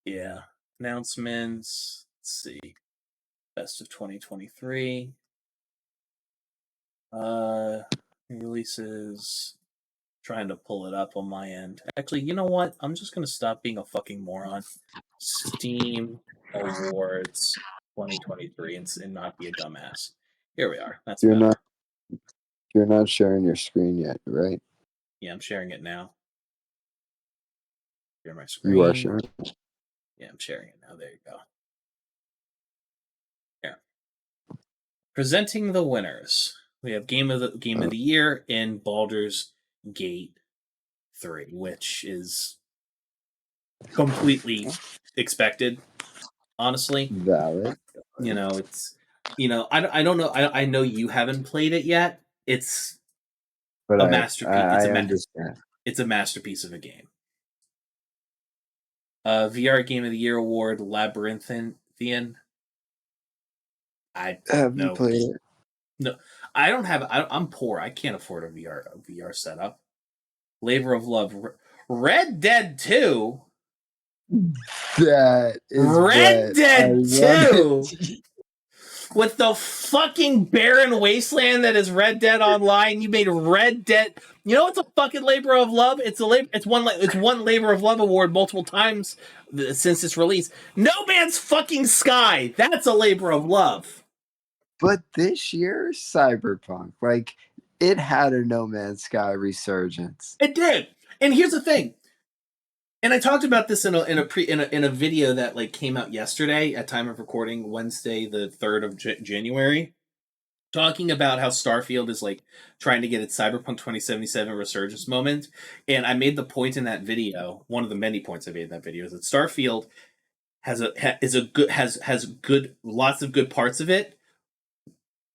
Yeah. Announcements. Let's see. Best of 2023. Releases. Trying to pull it up on my end. Actually, you know what? I'm just gonna stop being a fucking moron. Steam Awards 2023 and not be a dumbass. Here we are. That's better. You're not sharing your screen yet, right? Yeah, I'm sharing it now. Share my screen. You are sharing. Yeah, I'm sharing it now. There you go. Yeah. Presenting the winners. We have Game of the Year in Baldur's Gate 3, which is completely expected, honestly. Valid. You know, it's I don't know. I know you haven't played it yet. It's But a masterpiece. I understand. It's a masterpiece of a game. VR Game of the Year award, Labyrinthian. Have you played it? No, I don't have. I'm poor. I can't afford a VR setup. Labor of Love, Red Dead 2. That is Red Dead 2 with the fucking barren wasteland that is Red Dead Online. You made Red Dead. You know what's a fucking labor of love? It's one labor of love award multiple times since its release. No Man's fucking Sky. That's a labor of love. But this year, Cyberpunk, like, it had a No Man's Sky resurgence. It did. And here's the thing. And I talked about this in a video that like came out yesterday at time of recording, Wednesday the 3rd of January, talking about how Starfield is like trying to get its Cyberpunk 2077 resurgence moment. And I made the point in that video, one of the many points I made in that video, is that Starfield has lots of good parts of it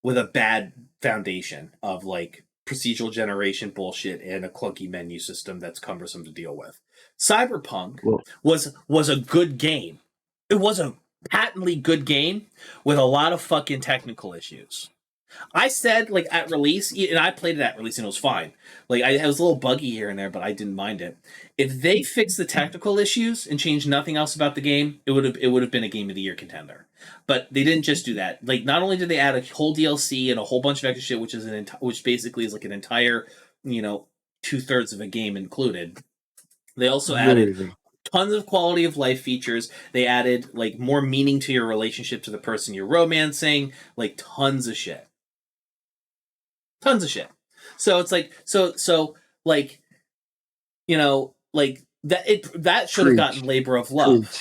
with a bad foundation of like procedural generation bullshit and a clunky menu system that's cumbersome to deal with. Cyberpunk was a good game. It was a patently good game with a lot of fucking technical issues. I said, like, at release, and I played it at release and it was fine. Like, it was a little buggy here and there, but I didn't mind it. If they fixed the technical issues and changed nothing else about the game, it would have been a Game of the Year contender. But they didn't just do that. Like, not only did they add a whole DLC and a whole bunch of extra shit, which basically is like an entire, 2/3 of a game included. They also added tons of quality of life features. They added like more meaning to your relationship to the person you're romancing. Like tons of shit. So it's like like like that should have gotten labor of love.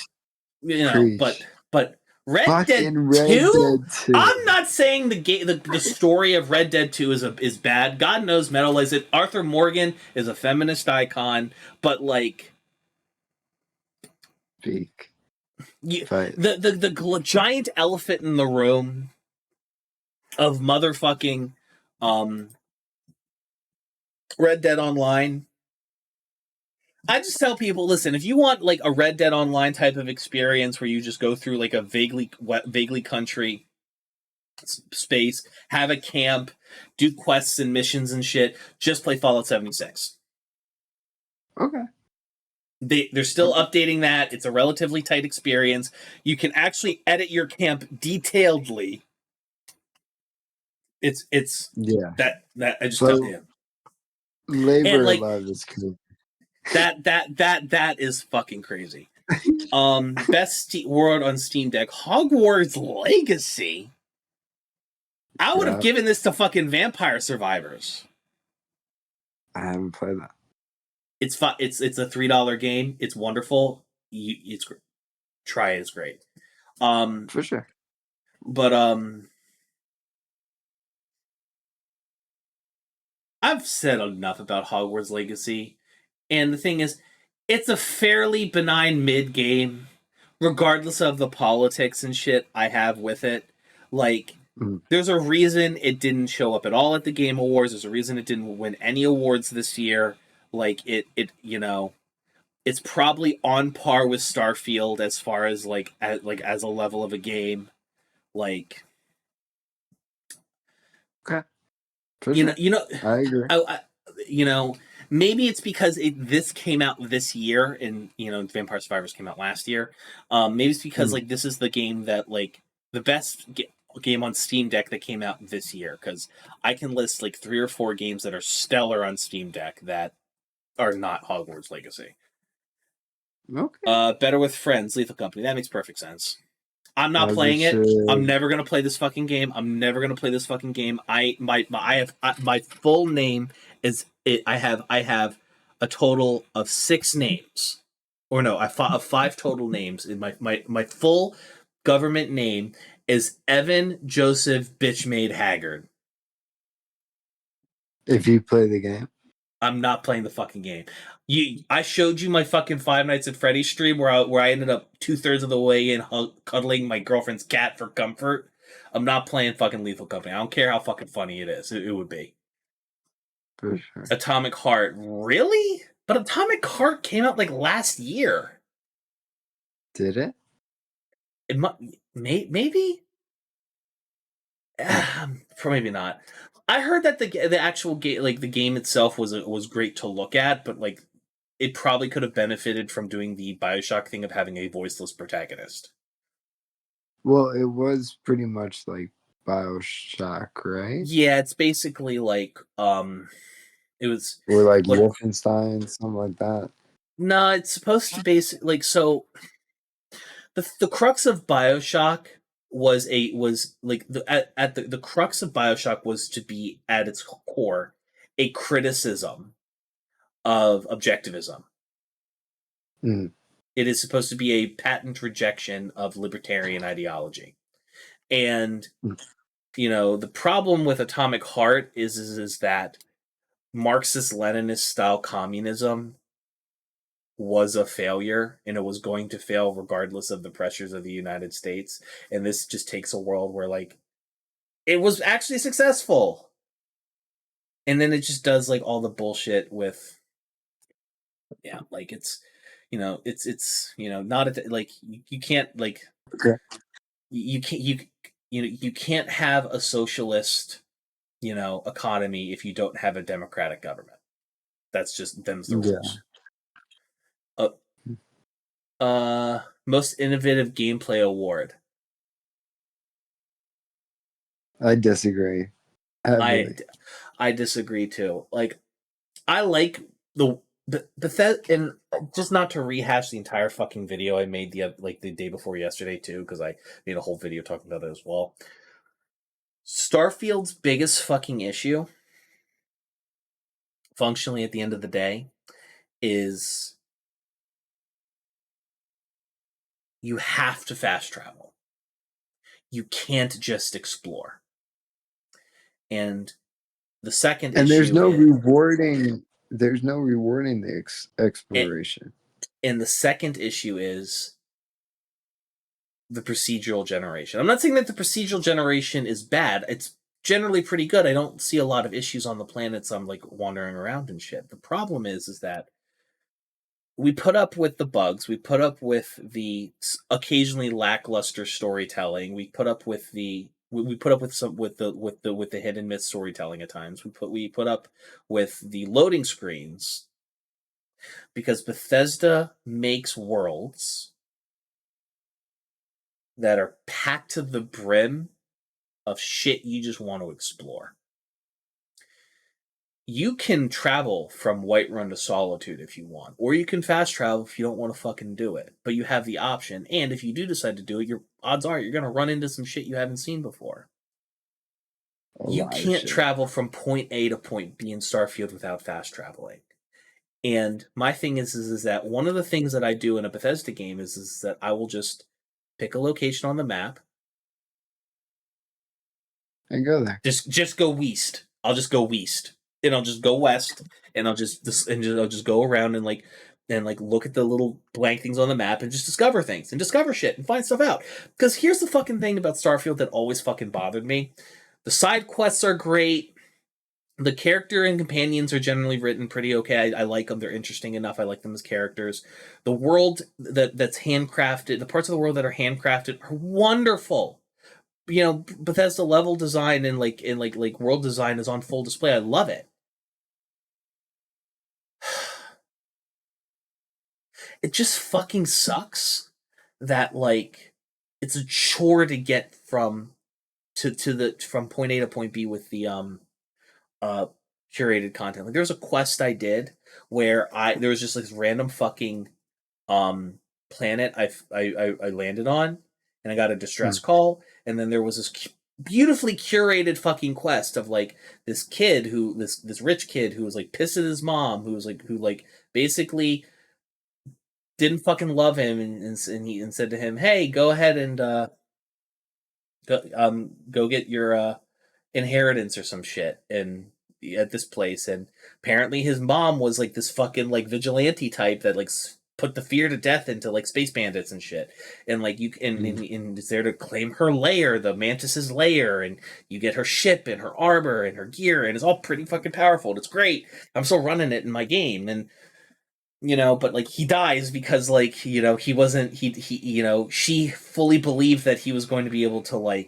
But Red Dead 2? I'm not saying the story of Red Dead 2 is bad. God knows Metal is it. Arthur Morgan is a feminist icon, but like the giant elephant in the room of motherfucking Red Dead Online. I just tell people, listen, if you want like a Red Dead Online type of experience where you just go through like a vaguely country space, have a camp, do quests and missions and shit, just play Fallout 76. Okay. They're still updating that. It's a relatively tight experience. You can actually edit your camp detailedly. It's that I just tell you. Labor of love is cool. That is fucking crazy. Best world on Steam Deck, Hogwarts Legacy. I would have given this to fucking Vampire Survivors. I haven't played that. It's a $3 game. It's wonderful. Try it. It's great. For sure. But I've said enough about Hogwarts Legacy, and the thing is, it's a fairly benign mid game, regardless of the politics and shit I have with it. Like, there's a reason it didn't show up at all at the Game Awards. There's a reason it didn't win any awards this year. Like, it's probably on par with Starfield as far as as a level of a game. Like, Okay. I agree. Maybe it's because this came out this year, and Vampire Survivors came out last year. Maybe it's because this is the game that the best game on Steam Deck that came out this year, because I can list 3 or 4 games that are stellar on Steam Deck that are not Hogwarts Legacy. Okay. Better with Friends, Lethal Company. That makes perfect sense. I'm not playing it. I'm never gonna play this fucking game. My full name is it. I have a total of 6 names, or no, I have 5 total names. In my full government name is Evan Joseph Bitchmade Haggard. If you play the game, I'm not playing the fucking game. I showed you my fucking Five Nights at Freddy's stream where I ended up 2/3 of the way in cuddling my girlfriend's cat for comfort. I'm not playing fucking Lethal Company. I don't care how fucking funny it is. It would be. For sure. Atomic Heart, really? But Atomic Heart came out last year. Did it? It maybe. Maybe not. I heard that the actual game, the game itself, was great to look at, but it probably could have benefited from doing the BioShock thing of having a voiceless protagonist. Well, it was pretty much like BioShock, right? Yeah, it's basically it was or Wolfenstein, something like that. No, it's supposed to so. The crux of BioShock the crux of BioShock was to be at its core a criticism of objectivism. It is supposed to be a patent rejection of libertarian ideology. And the problem with Atomic Heart is that Marxist-Leninist style communism was a failure, and it was going to fail regardless of the pressures of the United States. And this just takes a world where it was actually successful, and then it just does all the bullshit with it's not you can't you can't have a socialist economy if you don't have a democratic government. That's just them's the rules. Most innovative gameplay award. I disagree. I disagree too. I like the Bethesda, and just not to rehash the entire fucking video I made the day before yesterday too, because I made a whole video talking about it as well. Starfield's biggest fucking issue, functionally at the end of the day, is you have to fast travel. You can't just explore. And the second issue, there's no rewarding the exploration. And the second issue is the procedural generation. I'm not saying that the procedural generation is bad. It's generally pretty good. I don't see a lot of issues on the planets I'm wandering around and shit. The problem is that we put up with the bugs. We put up with the occasionally lackluster storytelling. We put up with the hit and miss storytelling at times. We put up with the loading screens because Bethesda makes worlds that are packed to the brim of shit you just want to explore. You can travel from Whiterun to Solitude if you want, or you can fast travel if you don't want to fucking do it. But you have the option, and if you do decide to do it, your odds are you're going to run into some shit you haven't seen before. You can't travel from point A to point B in Starfield without fast traveling. And my thing is that one of the things that I do in a Bethesda game is that I will just pick a location on the map, I go there. Just go west. I'll just go west, and I'll just go west, and I'll just go around and look at the little blank things on the map and just discover things and discover shit and find stuff out. Because here's the fucking thing about Starfield that always fucking bothered me: the side quests are great. The character and companions are generally written pretty okay. I like them. They're interesting enough. I like them as characters. The world that's handcrafted, the parts of the world that are handcrafted are wonderful. You know, Bethesda level design and world design is on full display. I love it. It just fucking sucks that it's a chore to get from point A to point B with the curated content. Like there was a quest I did where there was just this random fucking planet I landed on, and I got a distress call, and then there was this beautifully curated fucking quest of this kid this rich kid who was pissed at his mom, who basically didn't fucking love him, and said to him, "Hey, go ahead and go get your inheritance or some shit and at this place." And apparently his mom was this fucking vigilante type that put the fear to death into space bandits and shit, and and is there to claim her lair, the Mantis's lair, and you get her ship and her armor and her gear, and it's all pretty fucking powerful and it's great. I'm still running it in my game, and but he dies because he wasn't he she fully believed that he was going to be able to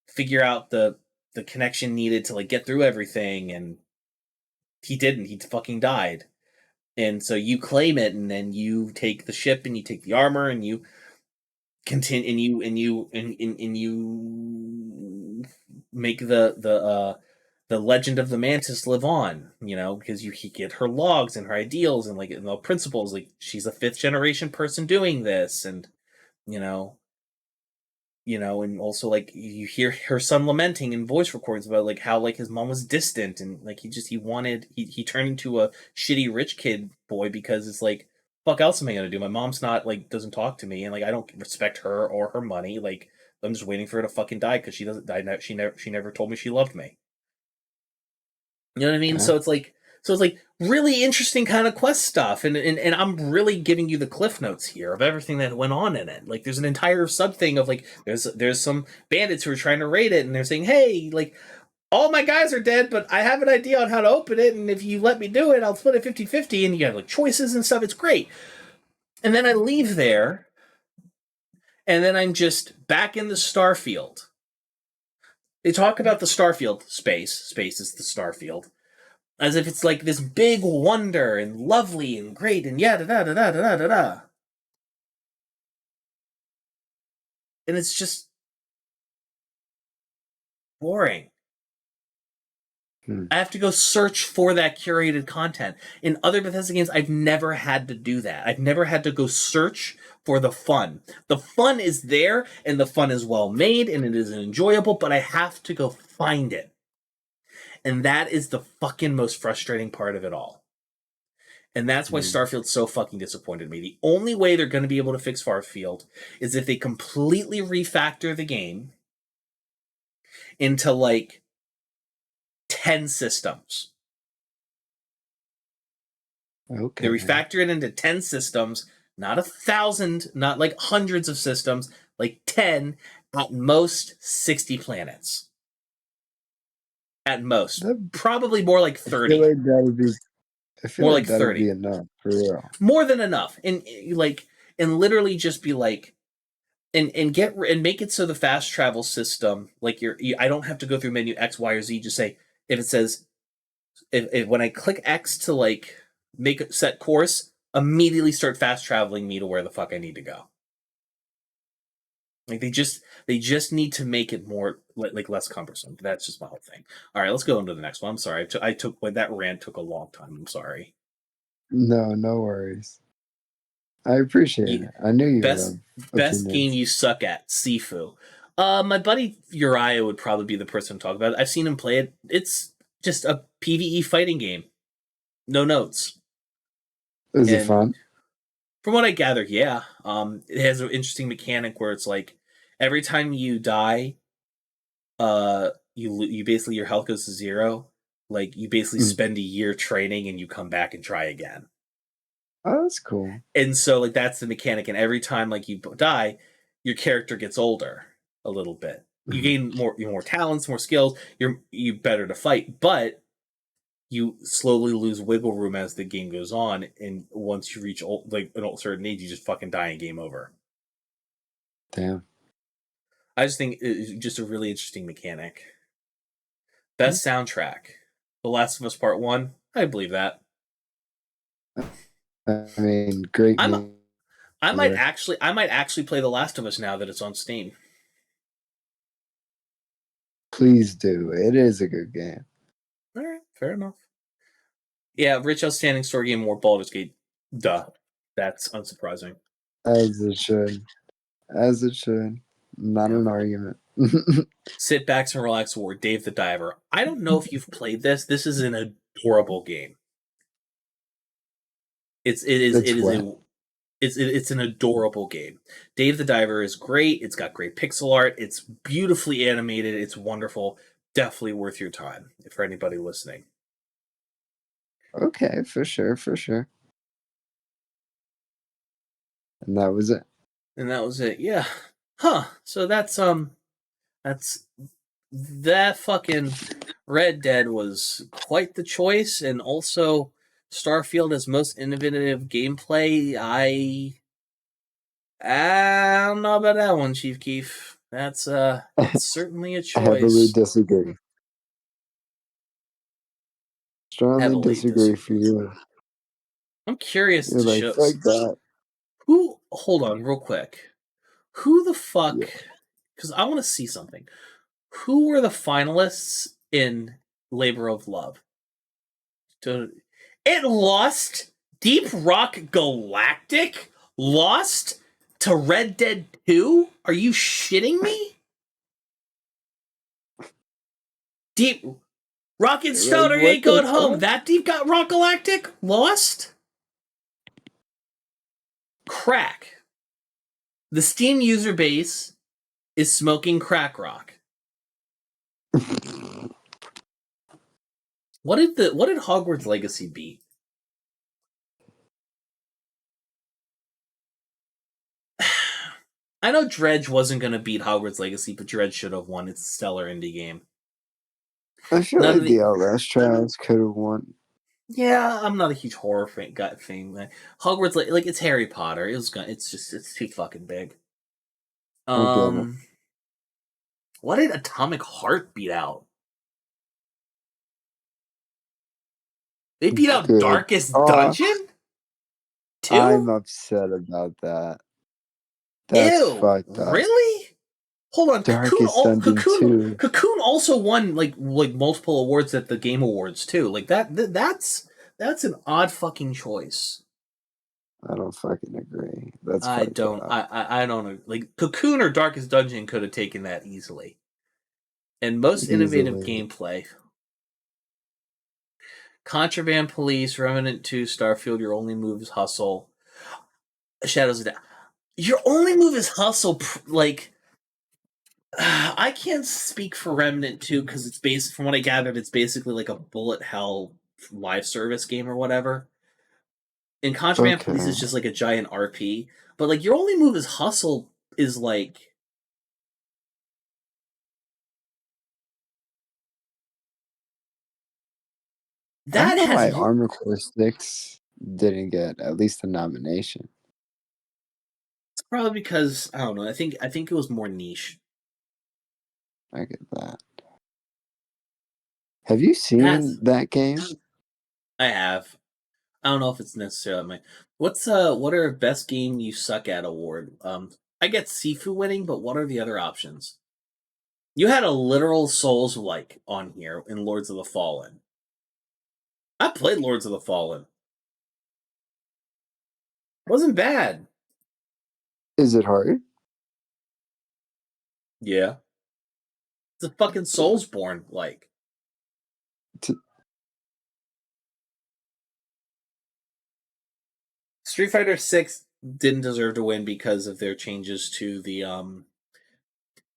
figure out the connection needed to get through everything, and he didn't. He fucking died. And so you claim it, and then you take the ship and you take the armor and you continue and you make the legend of the Mantis live on, because you get her logs and her ideals and and the principles. She's a 5th generation person doing this, and and also you hear her son lamenting in voice recordings about how his mom was distant, and he turned into a shitty rich kid boy because it's fuck else am I gonna do? My mom's not doesn't talk to me, and I don't respect her or her money. I'm just waiting for her to fucking die because she doesn't die. She never told me she loved me. You know what I mean? Yeah. So it's really interesting kind of quest stuff, and I'm really giving you the cliff notes here of everything that went on in it. There's an entire sub thing of there's some bandits who are trying to raid it, and they're saying, hey, all my guys are dead, but I have an idea on how to open it, and if you let me do it, I'll split it 50-50, and you have choices and stuff. It's great. And then I leave there, and then I'm just back in the Starfield. They talk about the Starfield space is the Starfield, as if it's this big wonder and lovely and great and da da da da da da da. And it's just boring. I have to go search for that curated content. In other Bethesda games, I've never had to do that. I've never had to go search for the fun. The fun is there, and the fun is well made, and it is enjoyable, but I have to go find it. And that is the fucking most frustrating part of it all. And that's why Starfield so fucking disappointed me. The only way they're going to be able to fix Starfield is if they completely refactor the game into 10 systems. Okay. They refactor it into 10 systems, not 1,000, not hundreds of systems, 10, at most 60 planets. At most. Probably more 30. I feel like that would be, more that 30. would be enough, for real. More than enough. And literally just be and make it so the fast travel system, I don't have to go through menu X, Y, or Z. Just say, if it says, if when I click X to make a set course, immediately start fast traveling me to where the fuck I need to go. They just need to make it more less cumbersome. That's just my whole thing. All right, let's go into the next one. I'm sorry. That rant took a long time. I'm sorry. No worries. I appreciate it. I knew you best game you suck at, Sifu. My buddy Uriah would probably be the person to talk about it. I've seen him play it. It's just a PvE fighting game. No notes. Is it fun? From what I gather, yeah. It has an interesting mechanic where it's every time you die, you basically your health goes to 0. Like you basically spend a year training and you come back and try again. Oh, that's cool. And so like that's the mechanic. And every time like you die, your character gets older a little bit. You gain more talents, more skills. You better to fight, but you slowly lose wiggle room as the game goes on. And once you reach like an certain age, you just fucking die and game over. Damn. I just think it's just a really interesting mechanic. Best soundtrack, The Last of Us Part 1. I believe that. I mean, great game. I might actually play The Last of Us now that it's on Steam. Please do. It is a good game. All right, fair enough. Yeah, Rich Outstanding Story Game Award, Baldur's Gate. Duh. That's unsurprising. As it should. As it should. Not an argument. Sit Back and Relax Award, Dave the Diver. I don't know if you've played this. This is an adorable game. It's an adorable game. Dave the Diver is great. It's got great pixel art. It's beautifully animated. It's wonderful. Definitely worth your time for anybody listening. Okay, for sure, for sure. And that was it. Yeah. Huh. So that's that fucking Red Dead was quite the choice, and also Starfield as most innovative gameplay. I don't know about that one, Chief Keef. That's certainly a choice. Heavily disagree. Strongly disagree for you. I'm curious You're to like, show. fuck that. Hold on, real quick. Who the fuck? Because I want to see something. Who were the finalists in Labor of Love? It lost. Deep Rock Galactic lost to Red Dead 2? Are you shitting me? Deep Rocket Stoner ain't going home. That Deep got Rock Galactic lost? Crack. The Steam user base is smoking crack rock. What did Hogwarts Legacy beat? I know Dredge wasn't going to beat Hogwarts Legacy, but Dredge should have won. It's a stellar indie game. I feel like the Outlast trials could have won. Yeah, I'm not a huge horror fan. Hogwarts, like it's Harry Potter. It's too fucking big. What did Atomic Heart beat out? They beat out Darkest Dungeon? 2? I'm upset about that. That's fucked up. Really? Hold on, Cocoon also won like multiple awards at the Game Awards too. Like that's an odd fucking choice. I don't fucking agree. I don't like Cocoon or Darkest Dungeon could have taken that easily. And most innovative gameplay. Contraband Police, Remnant 2, Starfield, Your Only Move is Hustle. Shadows of Doubt. Your only move is hustle. Like, I can't speak for Remnant 2 because it's based, from what I gathered, it's basically like a bullet hell live service game or whatever. And Contraband Police is just like a giant RP. But like, your only move is hustle is like. That has why Armor Core 6 didn't get at least a nomination. It's probably because I don't know. I think it was more niche. I get that. Have you seen that game? I have. I don't know if it's necessarily my. What are best game you suck at award? I get Sifu winning, but what are the other options? You had a literal Souls like on here in Lords of the Fallen. I played Lords of the Fallen. It wasn't bad. Is it hard? Yeah. It's a fucking Soulsborne like. Street Fighter 6 didn't deserve to win because of their changes to the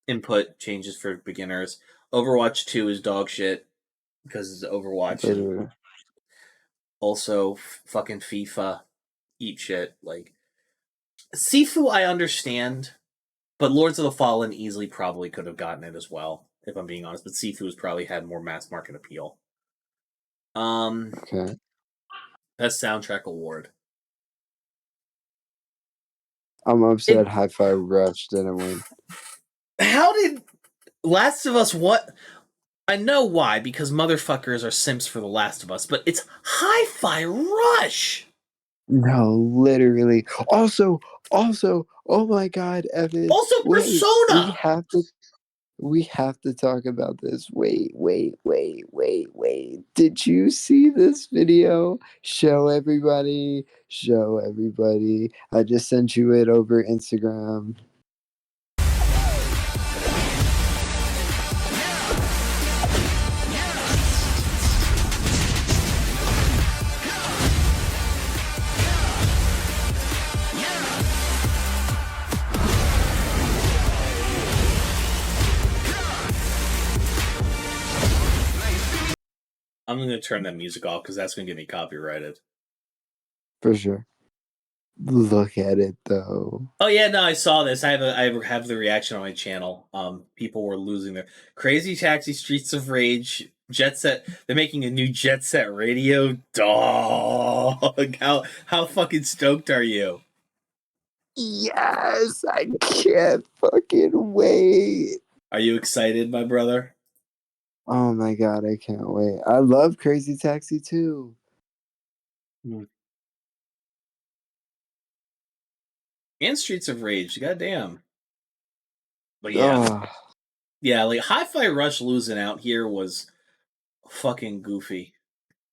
input changes for beginners. Overwatch 2 is dog shit because it's Overwatch. Literally. Also, fucking FIFA, eat shit. Like Sifu, I understand, but Lords of the Fallen easily probably could have gotten it as well, if I'm being honest. But Sifu's probably had more mass market appeal. Okay. Best soundtrack award. I'm upset Hi-Fi Rush didn't win. How did Last of Us what? I know why, because motherfuckers are simps for The Last of Us, but it's Hi-Fi Rush! No, literally. Also, oh my God, Evan. Also, wait, Persona! We have to talk about this. Wait. Did you see this video? Show everybody. I just sent you it over Instagram. I'm going to turn that music off because that's going to get me copyrighted. For sure. Look at it though. Oh yeah, no, I saw this. I have the reaction on my channel. People were losing their Crazy Taxi, Streets of Rage, Jet Set. They're making a new Jet Set Radio. Dog, how fucking stoked are you? Yes, I can't fucking wait. Are you excited, my brother? Oh my God, I can't wait. I love Crazy Taxi too. And Streets of Rage, goddamn. But yeah, yeah, like Hi-Fi Rush losing out here was fucking goofy.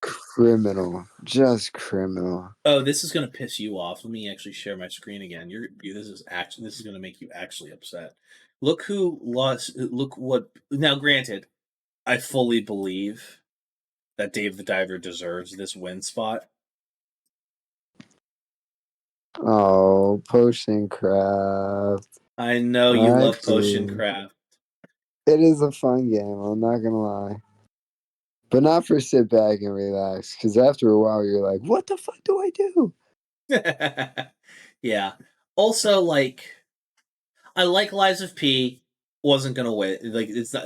Criminal, just criminal. Oh, this is gonna piss you off. Let me actually share my screen again. This is gonna make you actually upset. Look who lost. Look what. Now, granted, I fully believe that Dave the Diver deserves this win spot. Oh, Potion Craft. I know you love Potion Craft. It is a fun game, I'm not gonna lie. But not for sit back and relax, because after a while you're like, what the fuck do I do? Yeah. Also, like, I like Lies of P. Wasn't gonna win. Like, it's not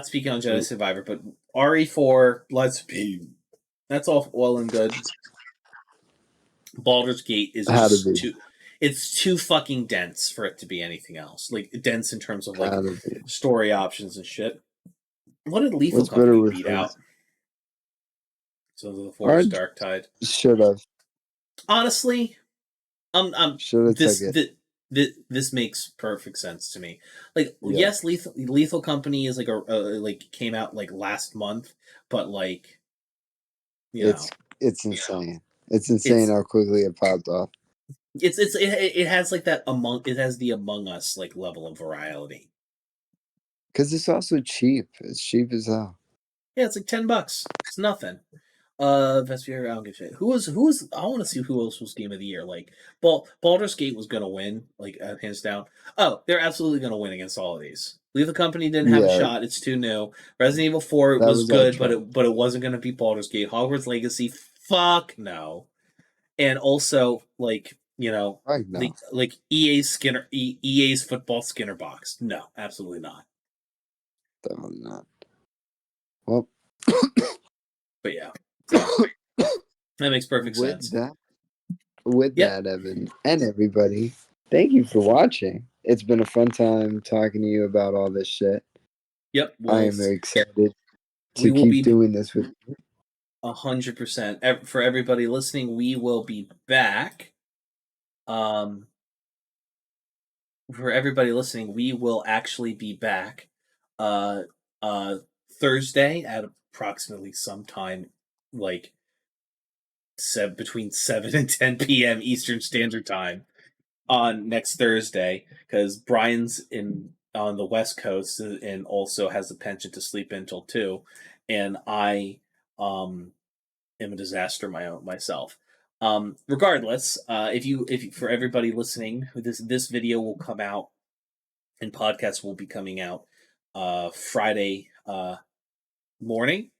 speaking on Jedi Survivor, but RE4, Lies of P. That's all well and good. Baldur's Gate is just too. It's too fucking dense for it to be anything else. Like dense in terms of like story options and shit. What did Lethal Company beat out? So the Force Dark Tide. Should have. Honestly, this makes perfect sense to me. Like, yes, Lethal Company is like like came out like last month, but like, it's insane. It's insane how quickly it popped off. It has like that it has the Among Us like level of virality. Because it's also cheap. It's cheap as hell. Yeah, it's like $10. It's nothing. Best year, I don't give a shit. Who was? I want to see who else was Game of the Year. Like, Baldur's Gate was gonna win, like hands down. Oh, they're absolutely gonna win against all of these. Lethal Company didn't have a shot. It's too new. Resident Evil 4 was good, but it wasn't gonna beat Baldur's Gate. Hogwarts Legacy, fuck no. And also, like, you know, like EA's football Skinner box. No, absolutely not. Definitely not. Well, but yeah. So, that makes perfect sense. With that, Evan, and everybody, thank you for watching. It's been a fun time talking to you about all this shit. Yep. I am very excited to keep doing this with you. 100%. For everybody listening, we will be back. For everybody listening, we will actually be back Thursday at approximately sometime like between 7 and 10 p.m. Eastern Standard Time on next Thursday, because Brian's on the West Coast and also has a penchant to sleep until 2, and I am a disaster myself. Regardless, if you for everybody listening, this video will come out and podcast will be coming out Friday morning,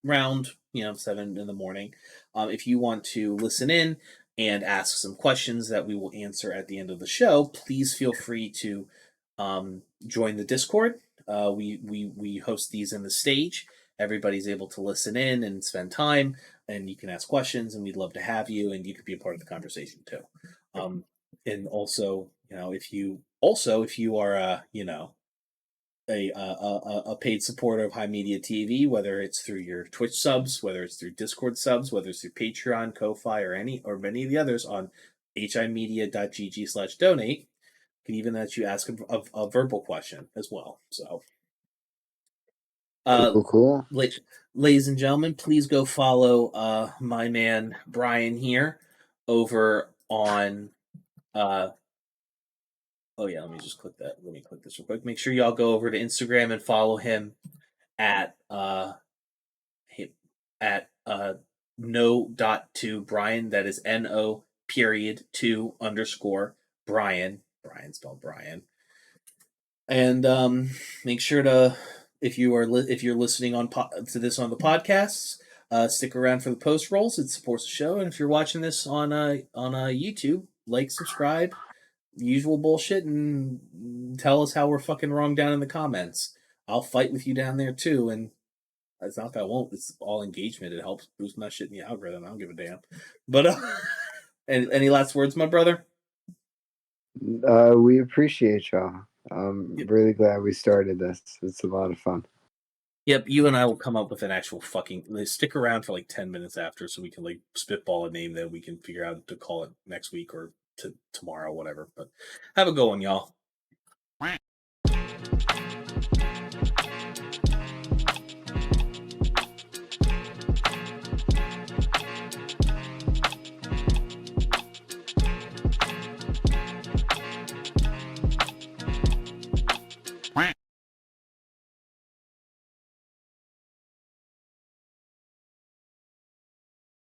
around 7 in the morning. If you want to listen in and ask some questions that we will answer at the end of the show, please feel free to join the Discord. We host these in the stage. Everybody's able to listen in and spend time, and you can ask questions, and we'd love to have you, and you could be a part of the conversation too. And also, if you are a paid supporter of HIMediaTV, whether it's through your Twitch subs, whether it's through Discord subs, whether it's through Patreon, Ko-Fi, or many of the others on himedia.gg/donate, can even let you ask a verbal question as well. So, Cool. ladies and gentlemen, please go follow my man Brian here over on. Oh yeah, let me just click that. Let me click this real quick. Make sure y'all go over to Instagram and follow him at no.2 Brian. That is no.2 Brian. Brian spelled Brian. And make sure to, if you're listening to this on the podcasts, stick around for the post rolls. It supports the show. And if you're watching this on YouTube, like, subscribe, usual bullshit, and tell us how we're fucking wrong down in the comments. I'll fight with you down there too, and it's not that I won't. It's all engagement. It helps boost my shit in the algorithm. I don't give a damn. But any last words, my brother? We appreciate y'all. I'm really glad we started this. It's a lot of fun. Yep, you and I will come up with an actual stick around for like 10 minutes after, so we can like spitball a name that we can figure out to call it next week or tomorrow, whatever. But have a good one, y'all.